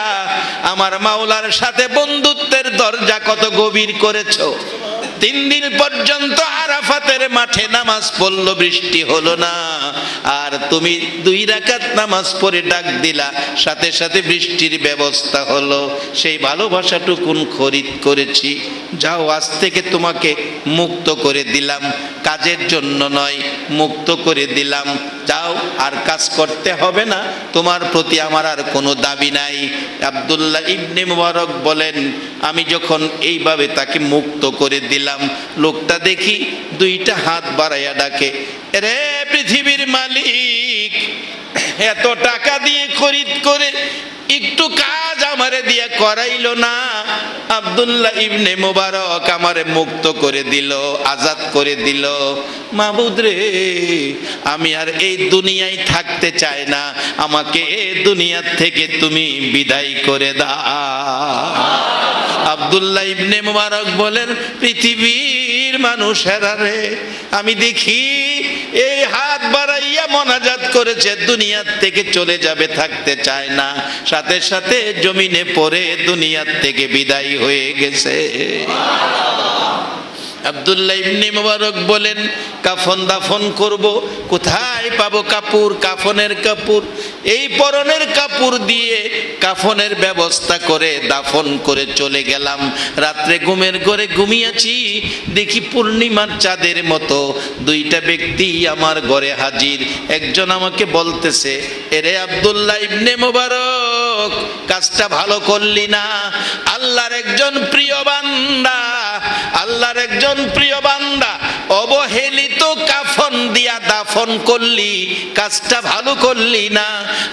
আমার মাওলার সাথে বন্ধুত্বের দরজা কত গভীর করেছো। 3 দিন পর্যন্ত আরাফাতের মাঠে নামাজ পড়লো, বৃষ্টি হলো না, আর তুমি 2 রাকাত নামাজ পড়ে ডাক দিলা, সাথে সাথে বৃষ্টির ব্যবস্থা হলো। সেই ভালোবাসাটুকুন খরিদ করেছি, যাও আজ থেকে তোমাকে মুক্ত করে দিলাম, কাজের জন্য নয়, মুক্ত করে দিলাম, যাও আর কাজ করতে হবে না, তোমার প্রতি আমার আর কোনো দাবি নাই। আব্দুল্লাহ ইবনে মুবারক বলেন, আমি যখন এইভাবে তাকে মুক্ত করে দিলাম, লোকটা দেখি 2টা হাত বাড়াইয়া ডাকে, রে পৃথিবীর মালিক, এত টাকা দিয়ে খরিদ করে একটু কাজ আমারে দিয়ে করাইলো না। আব্দুল্লাহ ইবনে মুবারক আমারে মুক্ত করে দিল, আজাদ করে দিল। মাবুদ রে, আমি আর এই দুনিয়ায় থাকতে চাই না, আমাকে এই দুনিয়া থেকে তুমি বিদায় করে দাও। আব্দুল্লাহ ইবনে মুবারক বলেন, পৃথিবীর মানুষেরা রে, আমি দেখি এই হাত বাড়াইয়া মোনাজাত করেছে, দুনিয়ার থেকে চলে যাবে, থাকতে চায় না, সাথে সাথে জমিনে পড়ে দুনিয়ার থেকে বিদায় হয়ে গেছে। আব্দুল্লাহ ইবনে মুবারক বলেন, কাফন দাফন করব, কোথায় পাবো কাপড়, কাফনের কাপড়? এই পরনের কাপড় দিয়ে কাফনের ব্যবস্থা করে দাফন করে চলে গেলাম। রাত্রে ঘুমের ঘরে ঘুমিয়েছি, দেখি পূর্ণিমার চাঁদের মতো 2টা ব্যক্তি আমার ঘরে হাজির। একজন আমাকে বলতেছে, এরে আব্দুল্লাহ ইবনে মুবারক, কাজটা ভালো করলি না, আল্লাহর একজন প্রিয় বান্দা, আল্লাহর একজন প্রিয় বান্দা অবহেলিত কাফন দিয়া দাফন করলি, কাজটা ভালো করলি না।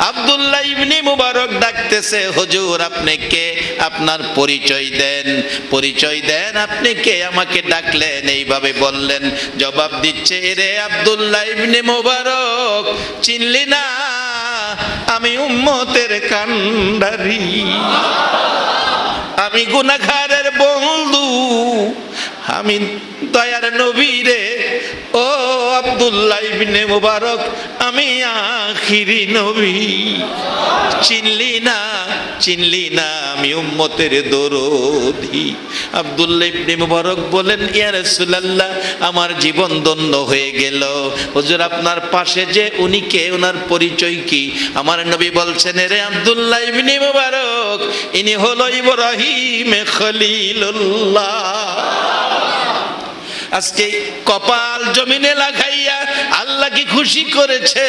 আব্দুল্লাহ ইবনে মুবারক ডাকতেছে, হুজুর আপনি কে? আপনার পরিচয় দেন, পরিচয় দেন, আপনি কে? আমাকে ডাকলেন, এইভাবে বললেন। জবাব দিচ্ছে, রে আব্দুল্লাহ ইবনে মুবারক, চিনলি না? আমি উম্মতের কান্ডারি, আমি গুনাহগারের বন্ধু, আমি দয়ার নবী রে। ও আব্দুল্লাহ ইবনে মুবারক, আমি আখিরি নবী, চিনলি না? চিনলি না? আমি উম্মতের দরদি। আব্দুল্লাহ ইবনে মুবারক বলেন, ইয়া রাসূলুল্লাহ, আমার জীবন ধন্য হয়ে গেল। হুজুর আপনার পাশে যে উনি কে, ওনার পরিচয় কি? আমার নবী বলছেন, রে আব্দুল্লাহ ইবনে মুবারক, ইনি হলো ইব্রাহিম খলিলুল্লাহ। আজকে কপাল জমিনে লাগাইয়া আল্লাহ কি খুশি করেছে,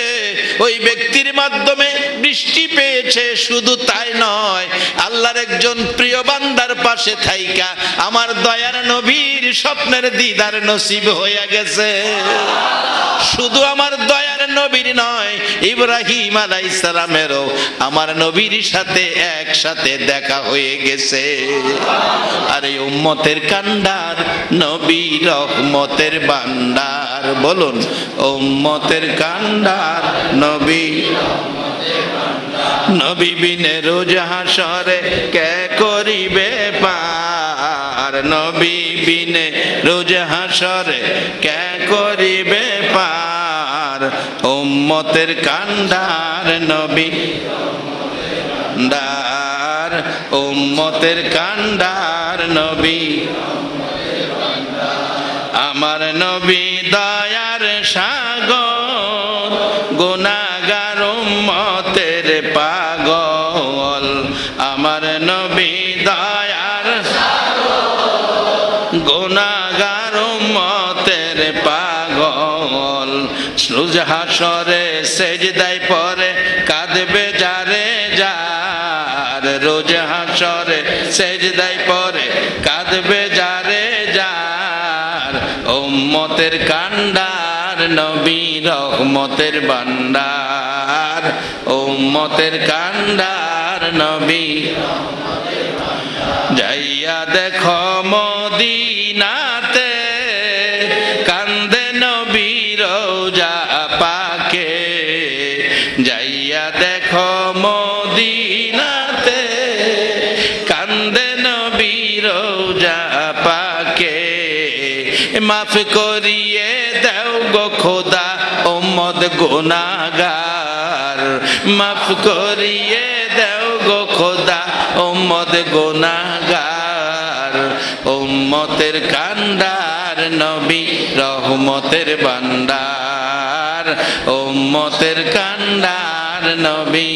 ওই ব্যক্তির মাধ্যমে বৃষ্টি পেয়েছে। শুধু তাই নয়, আল্লাহর একজন প্রিয় বান্দার পাশে থাইকা আমার দয়ার নবীর স্বপ্নের দিদার নসিব হয়ে গেছে। শুধু আমার দয়ার নবীর নয়, ইব্রাহিম আলাইহিস সালামেরও আমার নবীর সাথে একসাথে দেখা হয়ে গেছে। আর এই উম্মতের কান্ডার নবী রহমতের ভান্ডার, বলুন উম্মতের কান্ডার নবী। নবী বিনে রোজ হাসরে কে করিবে পার, নবী বিনে রোজ হাসরে কে করিবে পার, উম্মতের কান্ডার নবী ডার, উম্মতের কান্ডার নবী। আমার নবী দয়ার সাগর, গুনাহগার উম্মতের পাগল। আমার নবী দয়ার সাগর, গুনাহগার উম্মতের পাগল। রোজ হাসরে সেজদায় পড়ে কাঁদবে যারে যার, রোজ হাসরে উম্মতের কান্ডার নবী রহমতের ভান্ডার, উম্মতের কান্ডার নবী। যাইয়া দেখো মদিনাতে কান্দে নবী রওজা পাকে, যাইয়া দেখো মদিনাতে কান্দে নবী রওজা পাকে। মাফ করিয়ে দাও গো খোদা উম্মত গুনাহগার, মাফ করিয়ে দাও গো খোদা উম্মত গুনাহগার। উম্মতের কান্ডার নবী রহমতের ভান্ডার, উম্মতের কান্ডার নবী।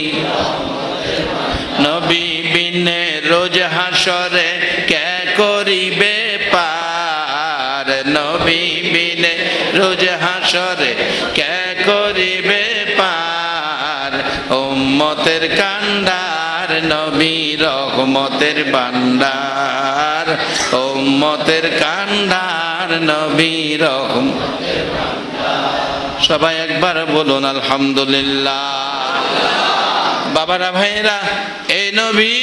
নবী বিনে রোজ হাসরে কে করিবে পার, নবী বিনে রোজ হাসরে কে করিবে পার। উম্মতের কান্ডার নবী রহমতের ভান্ডার, উম্মতের কান্ডার নবী রহমতের ভান্ডার। সবাই একবার বলুন আলহামদুলিল্লাহ। বাবারা ভাইরা, এই নবী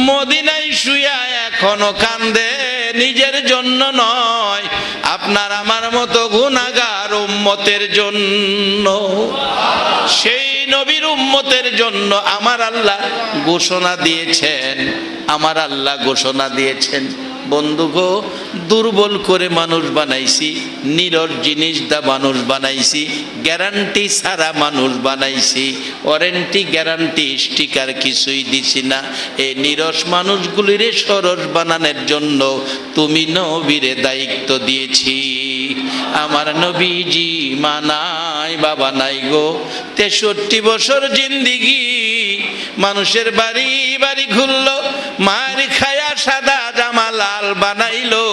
মদিনায় শুয়া এখনো কান্দে, নিজের জন্য নয়, আপনার আমার মতো গুনাহগার উম্মতের জন্য। সেই নবীর উম্মতের জন্য আমার আল্লাহ ঘোষণা দিয়েছেন, আমার আল্লাহ ঘোষণা দিয়েছেন, বন্ধু গো, দুর্বল করে মানুষ বানাইছি, নীরস জিনিস দা মানুষ বানাইছি, গ্যারান্টি ছাড়া মানুষ বানাইছি, ওয়ারেন্টি গ্যারান্টি স্টিকার কিছুই দিছি না। এই নীরস মানুষগুলিরে সরস বানানোর জন্য তুমি নবীরে দায়িত্ব দিয়েছি। আমার নবীজি মানাই বাবা নাই গো, 63 বছর জিন্দিগি মানুষের বাড়ি বাড়ি ঘুরলো, মার খায়া সাদা জামা লাল বানাইলো,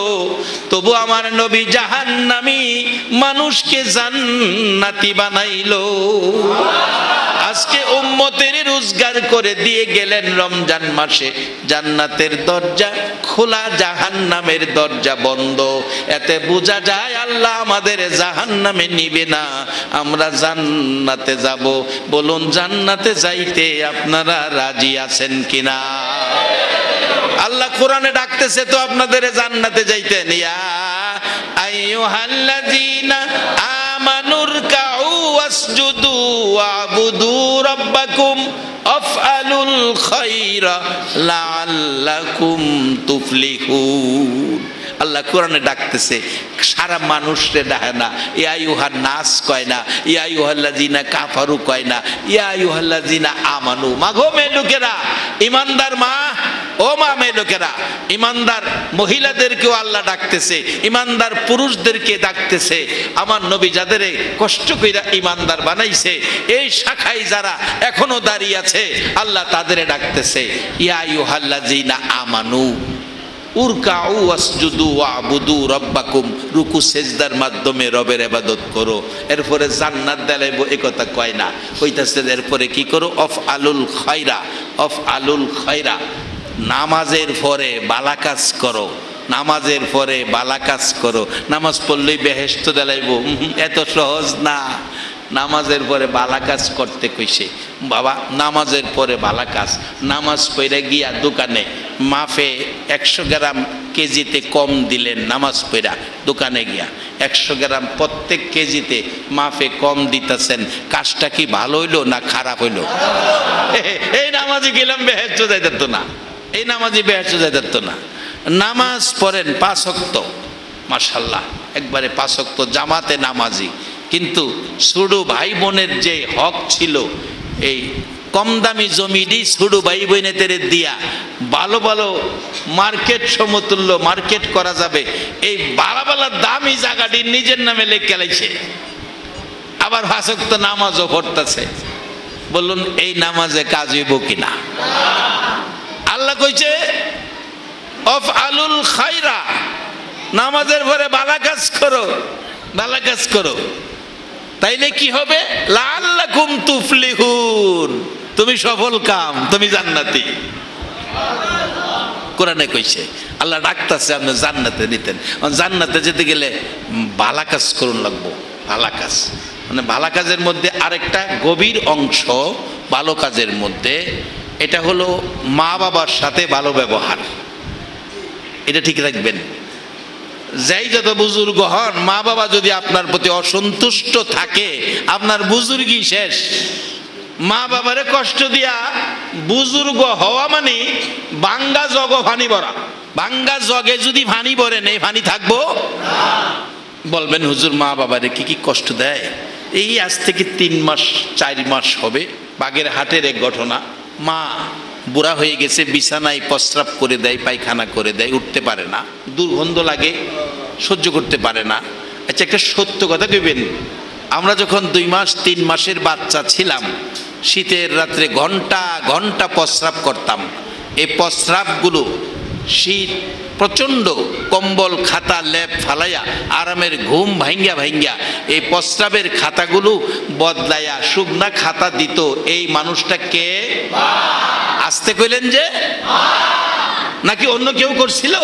তবু আমার নবী জাহান্নামী মানুষকে জান্নাতি বানাইলো। আজকে উম্মতের রোজগার করে দিয়ে গেলেন রমজান মাসে, জান্নাতের দরজা খোলা, জাহান্নামের দরজা বন্ধ। এতে বোঝা যায় আল্লাহ আমাদের জাহান্নামে নিবে না, আমরা জান্নাতে যাব। বলুন জান্নাতে যাইতে আপনারা রাজি আছেন কিনা? আল্লাহ কোরআনে ডাকতেছে তো আপনাদের জান্নাতে যাইতে। ইয়া আইয়ুহাল্লাযীনা আমানুর কাউ ওয়াসজুদু ওয়াবুদু রাব্বাকুম আফআলুল খায়রা লাআল্লাকুম তুফলিহুন। আল্লাহ কোরআনে ডাকতেছে, সারা মানুষরে ডাকে না, ইয়া আইয়ুহান নাস কয় না, ইয়া আইয়ুহাল্লাযীনা কাফারু কয় না, ইয়া আইয়ুহাল্লাযীনা আমানু। মাগো মেয়ে লোকেরা, ইমানদার মা, ও মা মেয়ে লোকেরা, ইমানদার মহিলাদেরকেও আল্লাহ ডাকতেছে, ইমানদার পুরুষদেরকে ডাকতেছে। আমার নবী যাদের কষ্ট কইরা ইমানদার বানাইছে, এই শাখায় যারা এখনো দাঁড়িয়ে আছে, আল্লাহ তাদের ডাকতেছে, ইয়া আইয়ুহাল্লাযীনা আমানু উরকাউ ওয়াসজুদু ওয়াবুদু রাব্বাকুম। রুকু সেজদার মাধ্যমে রবের ইবাদত করো। এরপরে জান্নাত দেলাইবো এই কথা কয় না, কইতাছে এরপরে কি করো? আফআলুল খায়রা, আফআলুল খায়রা, নামাজের পরে ভালো কাজ করো, নামাজের পরে ভালো কাজ করো। নামাজ পড়লেই বেহেশত দেলাইবো, এত সহজ না। নামাজের পরে ভালো কাজ করতে কইছে বাবা, নামাজের পরে ভালো কাজ। নামাজ পড়ে গিয়া দোকানে মাফে 100 গ্রাম কেজিতে কম দিলেন, নামাজ পড়া দোকানে গিয়া 100 গ্রাম প্রত্যেক কেজিতে মাফে কম দিতেছেন, কাজটা কি ভালো হইলো না খারাপ হইলো? এই নামাজে গেলাম বেহেশত যাইতো না, এই নামাজে বেহেশত যাইতো না। নামাজ পড়েন 5 ওয়াক্ত, মাশাআল্লাহ, একবারে 5 ওয়াক্ত জামাতে নামাজি। কিন্তু ছোট ভাই বোনের যে হক ছিল, এই কম দামি জমিটি ছোট ভাই বোনেদের দিয়া ভালো ভালো মার্কেট সমতুল্য মার্কেট করা যাবে, এই ভালো ভালো দামি জায়গাটি নিজের নামে লেখে লাইছে, আবার 5 ওয়াক্ত নামাজও পড়তেছে। বলুন এই নামাজে কাজ হইব কিনা? আল্লাহ কইছে আফআলুল খায়রা, নামাজের পরে ভালো কাজ করো, ভালো কাজ করো, তাইলে কি হবে? লাআল্লাকুম তুফলিহুন, তুমি সফল কাম, তুমি জান্নাতি। কোরআনে কইছে আল্লাহ ডাকতেছে আপনি জান্নাতে নিতেন। জান্নাতে যেতে গেলে ভালা কাজ করুন লাগবো, ভালা কাজ মানে ভালা কাজের মধ্যে আরেকটা গভীর অংশ ভালো কাজের মধ্যে, এটা হলো মা বাবার সাথে ভালো ব্যবহার। এটা ঠিক রাখবেন। যাই যত বুজুর্গ হন, মা বাবা যদি আপনার প্রতি অসন্তুষ্ট থাকে আপনার বুজুর্গই শেষ। মা বাবারে কষ্ট দিয়া বুজুর্গ হওয়া মানে বাঙ্গা জগ ফানি ভরা। বাঙ্গা জগে যদি ফানি ভরে নেই, ফানি থাকবো? বলবেন হুজুর মা বাবারে কি কি কষ্ট দেয়? এই আজ থেকে 3 মাস 4 মাস হবে বাগেরহাটের এক ঘটনা। মা বুড়া হয়ে গেছে, বিছানায় প্রস্রাব করে দেয়, পায়খানা করে দেয়, উঠতে পারে না, দুর্গন্ধ লাগে, সহ্য করতে পারে না। আচ্ছা একটা সত্য কথা কইবেন, আমরা যখন 2 মাস 3 মাসের বাচ্চা ছিলাম, শীতের রাত্রে ঘন্টা ঘন্টা প্রস্রাব করতাম। এই প্রস্রাবগুলো শীত প্রচণ্ড, কম্বল খাতা লেপ ফালাইয়া আরামের ঘুম ভাঙ্গা ভাঙ্গা এই প্রস্রাবের খাতাগুলো বদলাইয়া শুকনা খাতা দিত। এই মানুষটা কে? আসতে কইলেন যে? নাকি অন্য কেউ করছিল?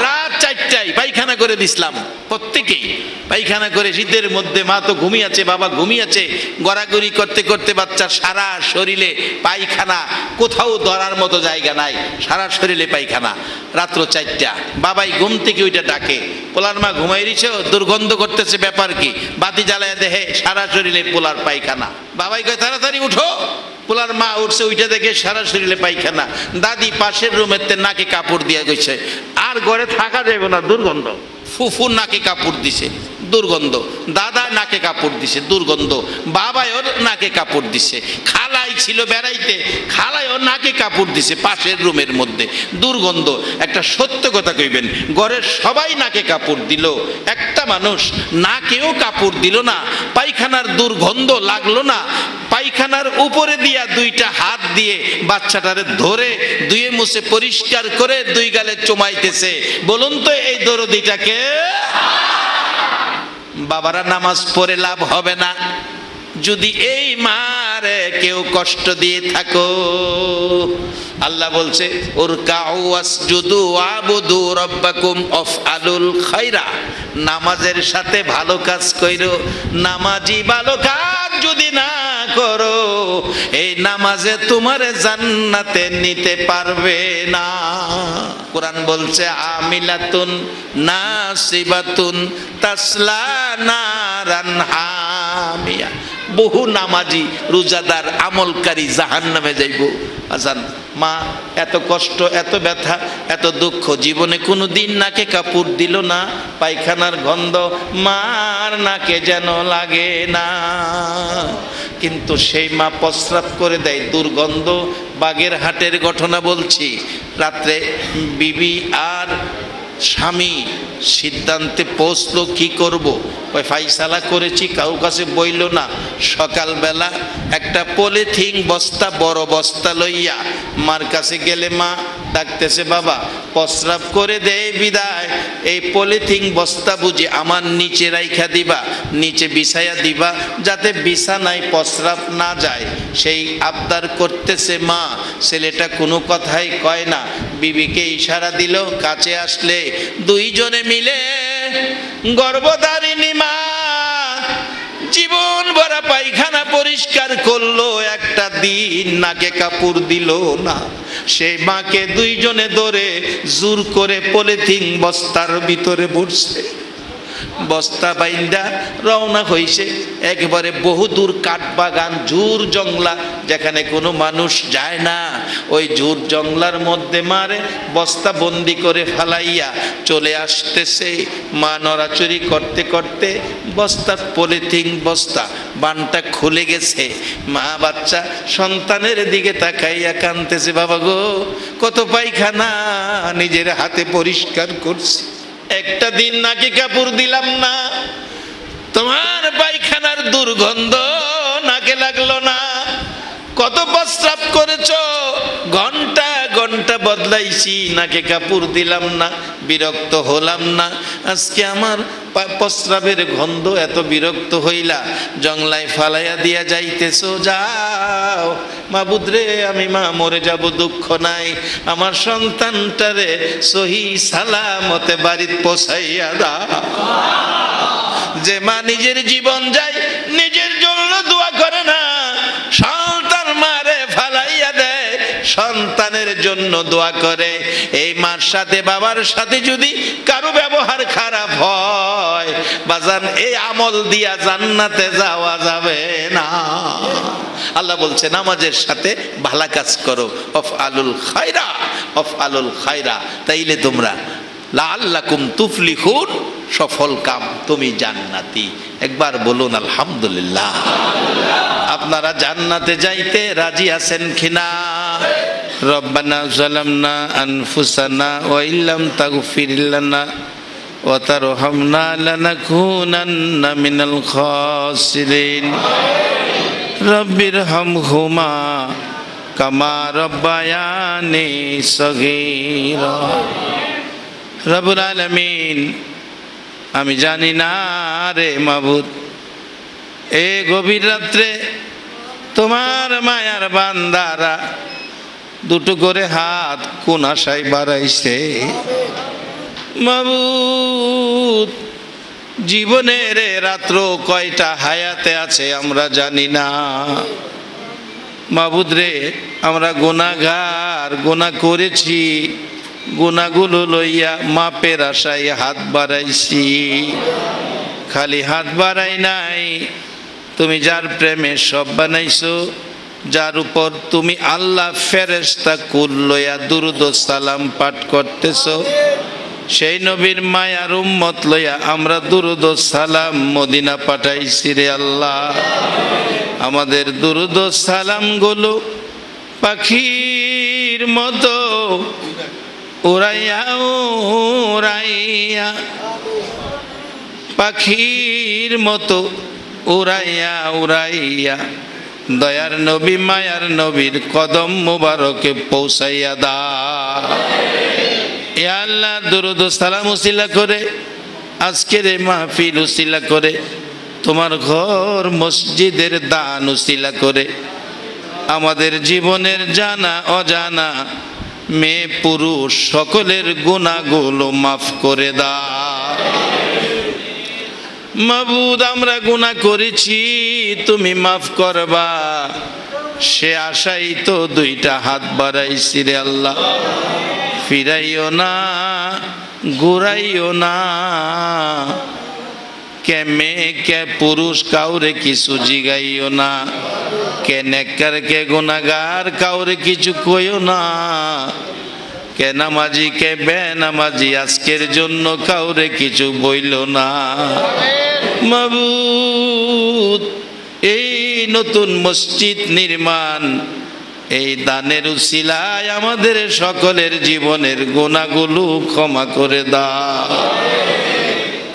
রাত 4টায় পায়খানা করে দিছিলাম প্রত্যেকেই, পায়খানা করে শীতের মধ্যে। মা তো ঘুমিয়েছে, বাবা ঘুমিয়েছে, গড়াগড়ি করতে করতে বাচ্চার সারা শরীরে পায়খানা, কোথাও ধরার মতো জায়গা নাই, সারা শরীরে পায়খানা। রাত্র 4টা, বাবাই ঘুম থেকে ওইটা ডাকে, পোলার মা ঘুমাই দিছ, দুর্গন্ধ করতেছে, ব্যাপার কি? বাতি জ্বালায় দেখে সারা শরীরে পোলার পায়খানা। বাবাই কয় তাড়াতাড়ি উঠো। পোলার মা উঠছে, ওইটা দেখে সারা শরীরে পায়খানা। দাদি পাশের রুমেতে নাকে কাপড় দিয়ে গেছে, আর ঘরে থাকা যাবে না, দুর্গন্ধ। ফুফু নাকে কাপড় দিছে, দুর্গন্ধ। দাদা নাকে কাপড় দিছে, দুর্গন্ধ। বাবাইও নাকে কাপড় দিছে। খালাই ছিল বেড়াইতে, খালাইও নাকে কাপড় দিছে পাশের রুমের মধ্যে, দুর্গন্ধ। একটা সত্য কথা কইবেন, ঘরের সবাই নাকে কাপড় দিল, একটা মানুষ নাকেও কাপড় দিল না, পায়খানার দুর্গন্ধ লাগলো না। পায়খানার উপরে দিয়া 2টা হাত দিয়ে বাচ্চাটারে ধরে ধুয়ে মুছে পরিষ্কার করে 2 গালে চুমাইতেছে। বলুন তো এই দরদিটাকে? বাবারা নামাজ পড়ে লাভ হবে না যদি এই মারে কেউ কষ্ট দিয়ে থাকো। আল্লাহ বলছে উরকাউ ওয়াসজুদু ওয়াবুদু রাব্বাকুম আফআলুল খায়রা, নামাজের সাথে ভালো কাজ কইরো। নামাজি ভালো কাজ যদি না করো, এই নামাজে তোমার জান্নাতে নিতে পারবে না। কোরআন বলছে আমিলাতুন নাসিবাতুন তাসলা নারান হামিয়া। বহু নামাজি রোজাদার আমলকারী জাহান্নামে যাইব। আজান মা এত কষ্ট, এত ব্যথা, এত দুঃখ, জীবনে কোনো দিন নাকে কাপড় দিল না, পায়খানার গন্ধ মার নাকে যেন লাগে না। কিন্তু সেই মা প্রস্রাব করে দেয়, দুর্গন্ধ। বাগেরহাটের ঘটনা বলছি। রাত্রে বিবি আর স্বামী সিদ্ধান্তে পৌঁছলো কি করব। ওই ফাইসালা করেছি, কারো কাছে বইল না। সকালবেলা একটা পলিথিন বস্তা, বড় বস্তা লইয়া মার কাছে গেলে মা ডাকতেছে, বাবা প্রস্রাব করে দেয় বিদায়, এই পলিথিন বস্তা বুঝি আমার নিচে রাইখা দিবা, নিচে বিছাইয়া দিবা, যাতে বিছানায় প্রস্রাব না যায়। সেই আবদার করতেছে মা। ছেলেটা কোনো কথাই কয় না, বিবিকে ইশারা দিল কাছে আসলে। 2 জনে মিলে গর্ভধারিণী মা জীবন ভরা পায়খানা পরিষ্কার করলো, একটা দিন নাকে কাপড় দিল না। সেই মাকে 2 জনে ধরে জোর করে পলিথিন বস্তার ভিতরে ভরছে। বস্তা বাইন্দা রওনা হইছে একেবারে বহুদূর কাঠবাগান, ঝুর জংলা, যেখানে কোনো মানুষ যায় না। ওই ঝুর জংলার মধ্যে মারে বস্তা বন্দি করে ফালাইয়া চলে আসতেছে। মা নড়াচড়ি করতে করতে বস্তা, পলিথিন বস্তা বানটা খুলে গেছে। মা বাচ্চা সন্তানের দিকে তাকাইয়া কাঁদতেছে, বাবা গো কত পায়খানা নিজের হাতে পরিষ্কার করছি, একটা দিন নাকি কাপড় দিলাম না, তোমার পায়খানার দুর্গন্ধ নাকে লাগলো না। কত প্রস্রাব করেছো, ঘন্টা ঘন্টা বদলাইছি, নাকে কাপড় দিলাম না, বিরক্ত হলাম না। আজকে আমার প্রস্রাবের গন্ধ এত বিরক্ত হইলা, জংলায় ফালাইয়া দিয়া যাইতেছো, যাও মাবুদ রে, আমি মা মরে যাব, দুঃখ নাই, আমার সন্তানটারে সহি সালামতে বাড়িতে পৌঁছাইয়া দাও। যে মা নিজের জীবন যায়, নিজের জন্য দোয়া করে না, সন্তান মারে ফালাইয়া দেয়, সন্তানের জন্য দোয়া করে। এই মার সাথে বাবার সাথে যদি কারো ব্যবহার খারাপ হয় বাজান, এই আমল দিয়া জান্নাতে যাওয়া যাবে না। আল্লাহ বলছে নামাজের সাথে ভালো কাজ করো, অফআলুল খায়রা, অফআলুল খায়রা, তাইলে তোমরা লাআল্লাকুম তুফলিহুন, সফল কাম, তুমি জান্নাতি। একবার বলুন আলহামদুলিল্লাহ। আপনারা জান্নাতে যাইতে রাজি আছেন কিনা? রব্বানা যালামনা আনফুসানা ওয়া ইল্লাম তাগফির লানা ওয়া তারহামনা লানাকুনান্না মিনাল খাসিরিন। রব্বিরহামহুমা কামা রব্বায়ানি সগীরা। রব্বুল আলামিন, আমি জানি না রে মাবুদ, এ গভীর রাত্রে তোমার মায়ার বান্দারা দুটো করে হাত কোন আশায় বাড়াইছে মাবুদ। জীবনের রাত্র কয়টা হায়াতে আছে আমরা জানি না মাবুদ রে। আমরা গুনাহগার, গুনাহ করেছি, গুনাহগুলো লইয়া মাপের আশায় হাত বাড়াইছি। খালি হাত বাড়াই নাই, তুমি যার প্রেমে সব বানাইছো, যার উপর তুমি আল্লাহ ফেরেশতা কুল লইয়া দুরূদ ও সালাম পাঠ করতেছো, সেই নবীর মায়ার উম্মত লইয়া আমরা দুরূদ ও সালাম মদিনা পাঠাইছি রে আল্লাহ। আমাদের দুরূদ ও সালাম গুলো পাখির মতো উড়াইয়া উড়াইয়া, পাখির মতো উড়াইয়া উড়াইয়া দয়ার নবী মায়ার নবীর কদম মুবারকে পৌঁছাইয়া দাও। এ আল্লাহ, দুরূদ ও সালাম উসিলা করে, আজকের এই মাহফিল উসিলা করে, তোমার ঘর মসজিদের দান উসিলা করে আমাদের জীবনের জানা অজানা মেয়ে পুরুষ সকলের গুনাহগুলো মাফ করে দাও মাবুদ। আমরা গুনাহ করেছি, তুমি মাফ করবা, সে আশাই তো দুইটা হাত বাড়াইছি রে আল্লাহ। ফিরাইও না, ঘুরাইও না, কে মেয়ে কে পুরুষ কাউরে কিছু জিগাইও না, কে নেককার কে গুনাহগার কাউরে কিছু কইও না, কে নামাজি কে বেনামাজি আজকের জন্য কাউরে কিছু বইল না মাবুদ। এই নতুন মসজিদ নির্মাণ, এই দানের উসিলায় আমাদের সকলের জীবনের গুনাহগুলো ক্ষমা করে দাও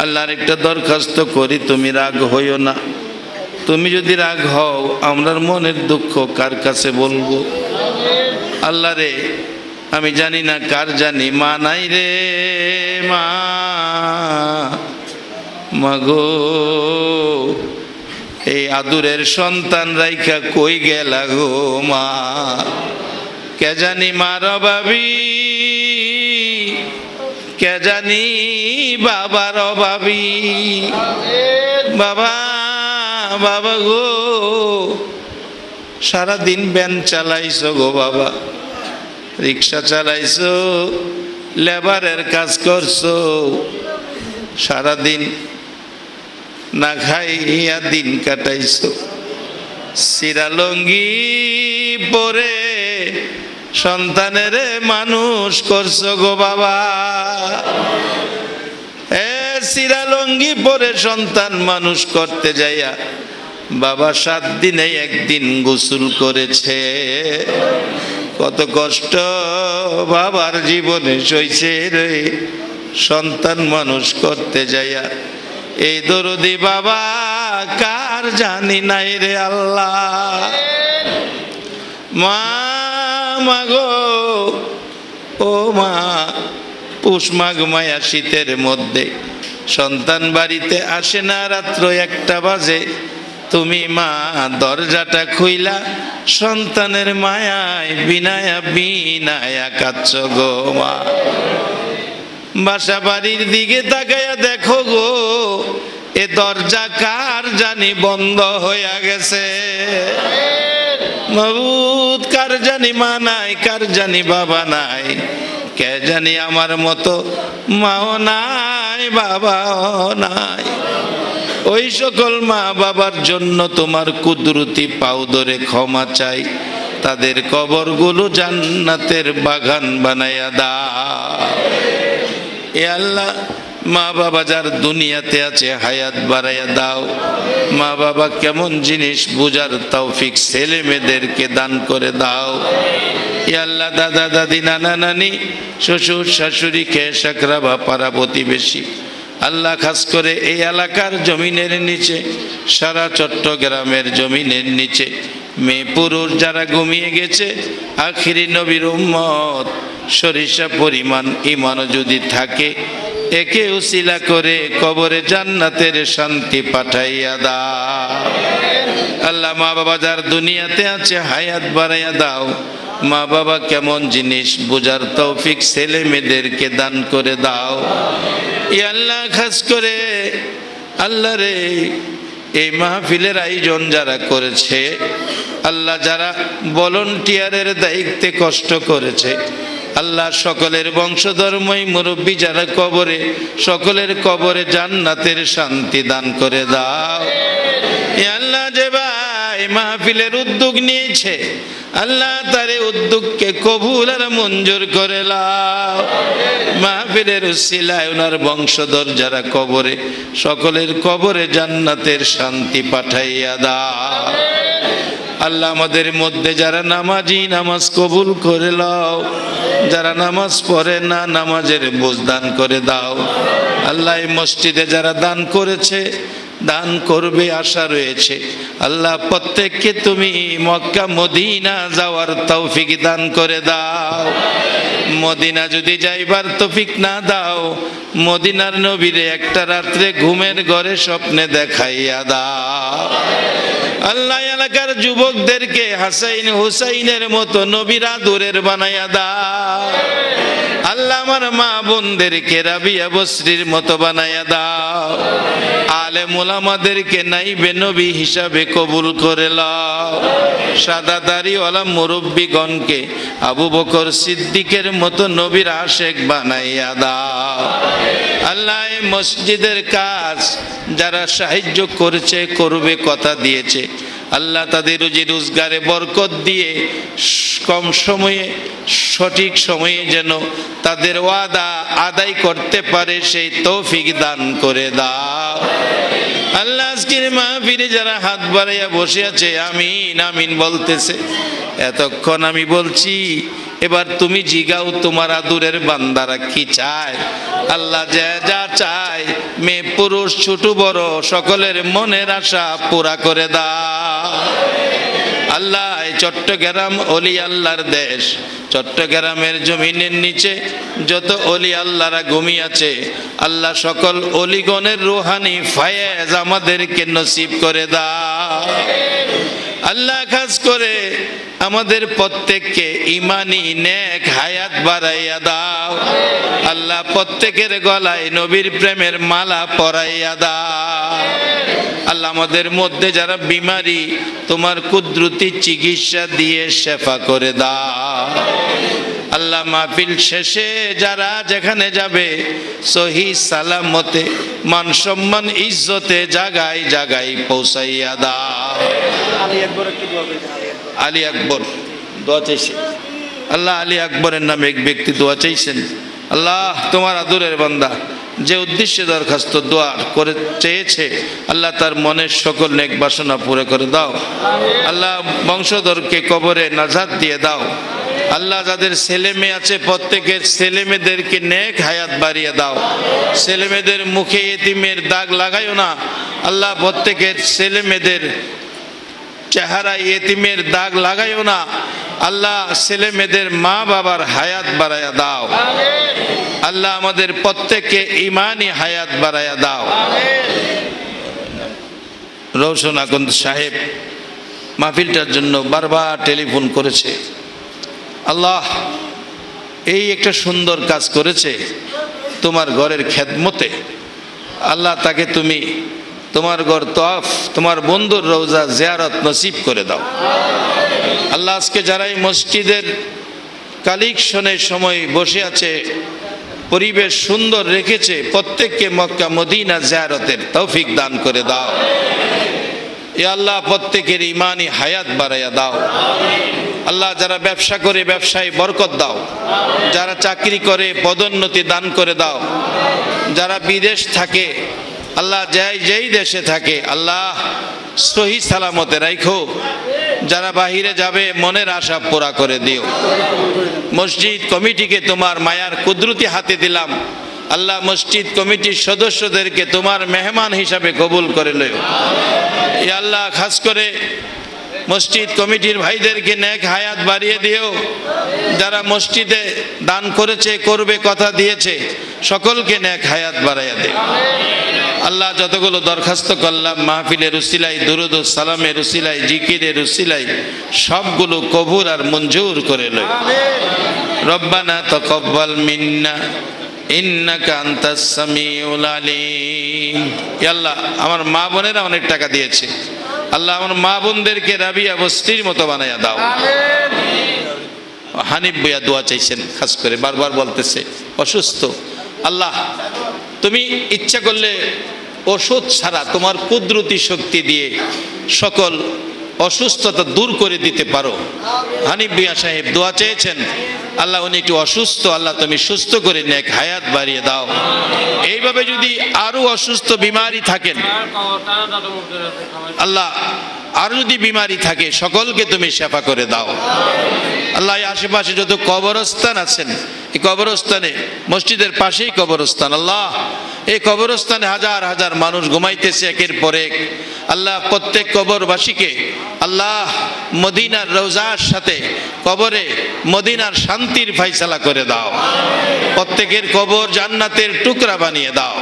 আল্লাহর একটা দরখাস্ত করি, তুমি রাগ হইও না। তুমি যদি রাগ হও, আমরার মনের দুঃখ কার কাছে বলবো? আল্লাহ রে, আমি জানি না কার জানি মা নাই রে, মা মাগো, এই আদুরের সন্তান রাইখা কই গেলা গো মা? কে জানি মার অভাবী, কে জানি বাবার অভাবী। বাবা, বাবা গো, সারাদিন ভ্যান চালাইছো গো বাবা, রিক্সা চালাইছো, লেবারের কাজ করছো, সারাদিন না খাইয়া দিন কাটাইছো, সিরা লঙ্গি পরে সন্তানের মানুষ করছো গো বাবা। সিরা লঙ্গি পরে সন্তান মানুষ করতে যাইয়া বাবা 7 দিনে একদিন গোসল করেছে। কত কষ্ট বাবার জীবনে সইছে রে সন্তান মানুষ করতে যাইয়া। এই দরদি বাবা কার জানি নাই রে আল্লাহ। মা মাগো, ও মা, পুষ মাঘ মায়া শীতের মধ্যে সন্তান বাড়িতে আসে না, রাত্র 1টা বাজে, তুমি মা দরজাটা খুইলা সন্তানের মায়ায় বিনায়া বিনায়া কাচ্ছ গো মা। বাসা বাড়ির দিকে তাকায়া দেখো গো, এ দরজা কার জানি বন্ধ হইয়া গেছে। মাবুদ, কার জানি মা নাই, কার জানি বাবা নাই, কে জানি আমার মতো মাও নাই বাবাও নাই। ওই সকল মা বাবার জন্য তোমার কুদরতি পাও ধরে ক্ষমা চাই, তাদের কবরগুলো জান্নাতের বাগান বানায়া দাও। এ আল্লাহ, মা বাবা যার দুনিয়াতে আছে হায়াত বাড়াইয়া দাও। মা বাবা কেমন জিনিস বুঝার তৌফিক ছেলে মেয়েদেরকে দান করে দাও। এ আল্লাহ, দাদা দাদি, নানা নানি, শ্বশুর শাশুড়ি, খেশ আকরাবা, পাড়া প্রতিবেশী, আল্লাহ খাস করে এই এলাকার জমিনের নিচে, সারা চট্টগ্রামের জমিনের নিচে মেয়ে পুরুষ যারা ঘুমিয়ে গেছে, আখিরি নবীর উম্মত, সরিষা পরিমাণ ঈমান যদি থাকে, একে উসিলা করে কবরে জান্নাতের শান্তি পাঠাইয়া দাও। আল্লাহ, মা বাবা যার দুনিয়াতে আছে হায়াত বাড়াইয়া দাও। মা বাবা কেমন জিনিস বুঝার তৌফিক ছেলে মেয়েদেরকে দান করে দাও। ই আল্লাহ, খাস করে আল্লাহ রে, এই মাহফিলের আয়োজন যারা করেছে, আল্লাহ যারা ভলান্টিয়ারের দায়িত্বে কষ্ট করেছে, আল্লাহ সকলের বংশধর্মই মুরব্বী যারা কবরে, সকলের কবরে জান্নাতের শান্তি দান করে দাও। এ আল্লাহ, যে ভাই মাহফিলের উদ্যোগ নিয়েছে, আল্লাহ তার উদ্যোগকে কবুল আর মঞ্জুর করে লাও। মাহফিলের উসিলায় ওনার বংশধর যারা কবরে, সকলের কবরে জান্নাতের শান্তি পাঠাইয়া দাও। আল্লাহ, আমাদের মধ্যে যারা নামাজি, নামাজ কবুল করে লাও। যারা নামাজ পড়ে না, নামাজের বোঝ দান করে দাও। আল্লাহ, এই মসজিদে যারা দান করেছে, দান করবে আশা রয়েছে, আল্লাহ প্রত্যেককে তুমি মক্কা মদিনা যাওয়ার তৌফিক দান করে দাও। মদিনা যদি যাইবার তৌফিক না দাও, মদিনার নবীরে একটা রাত্রে ঘুমের ঘরে স্বপ্নে দেখাইয়া দাও। আল্লাহ, এলাকার যুবকদেরকে হাসাইন হুসাইনের মতো নবীর আদরের বানাইয়া দাও। আল্লাহ, আমার মা বোনদেরকে রাবিয়া বসরির মতো বানাইয়া দাও। আলেম ওলামাদেরকে নাইবে নবী হিসাবে কবুল করে লাও। সাদা দাড়িওয়ালা মুরব্বীগণকে আবু বকর সিদ্দিকের মতো নবীর আশেক বানাইয়া দাও। আল্লাহ, এই মসজিদের কাজ যারা সাহায্য করেছে, করবে, কথা দিয়েছে, আল্লাহ তাদের রুজি রোজগারে বরকত দিয়ে কম সময়ে সঠিক সময়ে যেন তাদের ওয়াদা আদায় করতে পারে, সেই তৌফিক দান করে দাও। আল্লাহ, আজকের মাহফিলে যারা হাত বাড়াইয়া বসে আছে, আমিন আমিন বলতেছে, এতক্ষণ আমি বলছি, এবার তুমি জিগাও তোমার আদুরের বান্দারা কি চায়। আল্লাহ, যা যা চায়, মেয়ে পুরুষ ছোট বড় সকলের মনের আশা পুরা করে দাও। আল্লাহ, চট্টগ্রাম অলি আল্লাহর দেশ, চট্টগ্রামের জমিনের নিচে যত অলি আল্লাহরা ঘুমিয়ে আছে, আল্লাহ সকল অলিগণের রুহানি ফায়েজ আমাদেরকে নসিব করে দাও। আল্লাহ, খাস করে আমাদের প্রত্যেককে ইমানি নেক হায়াত বাড়াইয়া দাও। আল্লাহ, প্রত্যেকের গলায় নবীর প্রেমের মালা পরাইয়া দাও। আল্লাহ, আমাদের মধ্যে যারা বিমারি, তোমার কুদরতি চিকিৎসা দিয়ে শেফা করে দাও। আল্লাহ, মাহফিল শেষে যারা যেখানে যাবে, সহি সালামতে মান সম্মান ইজ্জতে জাগায় জাগায় পৌঁছাইয়া দাও। আলী আকবর দোয়া চাইছে। আল্লাহ, আলী আকবরের নামে এক ব্যক্তি দোয়া চাইছেন। আল্লাহ, তোমার আদরের বান্দা যে উদ্দেশ্যে দরখাস্ত দোয়া করে চেয়েছে, আল্লাহ তার মনের সকল নেক বাসনা পুরো করে দাও। আল্লাহ, বংশধরকে কবরে নাজাত দিয়ে দাও। আল্লাহ, যাদের ছেলে মেয়ে আছে প্রত্যেকের ছেলে মেয়েদেরকে নেক হায়াত বাড়িয়ে দাও। ছেলে মেয়েদের মুখে এতিমের দাগ লাগাইও না। আল্লাহ, প্রত্যেকের ছেলে মেয়েদের চেহারা এতিমের দাগ লাগাইও না। আল্লাহ ছেলে মেয়েদের মা বাবার হায়াত বাড়ায়া দাও। আল্লাহ আমাদের প্রত্যেককে ঈমানি হায়াত বাড়ায়া দাও। রওশন আকন্দ সাহেব মাহফিলটার জন্য বারবার টেলিফোন করেছে। আল্লাহ এই একটা সুন্দর কাজ করেছে তোমার ঘরের খেদমতে। আল্লাহ তাকে তুমি তোমার ঘর তওয়াফ, তোমার বন্ধুর রওজা জিয়ারত নসিব করে দাও। আল্লাহ আজকে যারা এই মসজিদের কালেকশনের সময় বসে আছে, পরিবেশ সুন্দর রেখেছে, প্রত্যেককে মক্কা মদিনা জিয়ারতের তৌফিক দান করে দাও। ইয়া আল্লাহ প্রত্যেকের ঈমানি হায়াত বাড়াইয়া দাও। আল্লাহ যারা ব্যবসা করে ব্যবসায় বরকত দাও, যারা চাকরি করে পদোন্নতি দান করে দাও, যারা বিদেশ থাকে আল্লাহ যেই দেশে থাকে আল্লাহ সহি সালামতে রাখো। যারা বাহিরে যাবে মনের আশা পুরা করে দিও। মসজিদ কমিটিকে তোমার মায়ার কুদরতি হাতে দিলাম। আল্লাহ মসজিদ কমিটির সদস্যদেরকে তোমার মেহমান হিসাবে কবুল করে লও। ইয়া আল্লাহ খাস করে মসজিদ কমিটির ভাইদেরকে নেক হায়াত বাড়িয়ে দিও। যারা মসজিদে দান করেছে, করবে, কথা দিয়েছে, সকলকে নেক হায়াত বাড়াইয়া দিও। আল্লাহ যতগুলো দরখাস্ত করলাম মাহফিলের উসিলায়, দুরুদ ও সালামের উসিলায়, জিকিরের উসিলায়, সবগুলো কবুল আর মঞ্জুর করে লও। রব্বানা তাকাব্বাল মিন্না ইন্নাকা আনতাস সামিউল আলিম। ইয়া আল্লাহ আমার মা বোনেরা অনেক টাকা দিয়েছে, আল্লাহ আমার মা বোনদেরকে রাবিয়া বস্তির মতো বানাইয়া দাও। হানিফ ভাইয়া দোয়া চাইছেন, খাস করে বারবার বলতেছে অসুস্থ। আল্লাহ তুমি ইচ্ছা করলে ওষুধ ছাড়া তোমার কুদরতি শক্তি দিয়ে সকল অসুস্থতা দূর করে দিতে পারো। হানিফ ভাইয়া সাহেব দোয়া চেয়েছেন, আল্লাহ উনি একটু অসুস্থ, আল্লাহ তুমি সুস্থ করে নেক হায়াত বাড়িয়ে দাও। এইভাবে যদি আরো অসুস্থ বিমারি থাকেন আল্লাহ, আর যদি বিমারি থাকে সকলকে তুমি শেফা করে দাও। আল্লাহ আশেপাশে যত কবরস্থান আছেন, এই কবরস্থানে মসজিদের পাশেই কবরস্থান, আল্লাহ এই কবরস্থানে হাজার হাজার মানুষ ঘুমাইতেছে একের পর এক। আল্লাহ প্রত্যেক কবরবাসীকে আল্লাহ মদিনার রওজার সাথে কবরে মদিনার শান্তির ফাইসালা করে দাও। প্রত্যেকের কবর জান্নাতের টুকরা বানিয়ে দাও।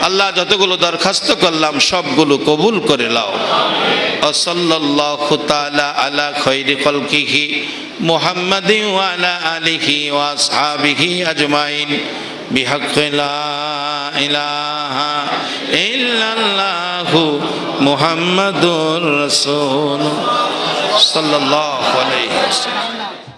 আল্লাহ যতগুলো দরখাস্ত করলাম সবগুলো কবুল করে নাও। সাল্লাল্লাহু তাআলা আলা খায়রি খালকিহি মুহাম্মাদিন ওয়া আলা আলিহি ওয়া আসহাবিহি আজমাইন বিহাক্কি লা ইলাহা ইল্লাল্লাহু মুহাম্মাদুর রাসূলুল্লাহ সাল্লাল্লাহু আলাইহি ওয়াসাল্লাম।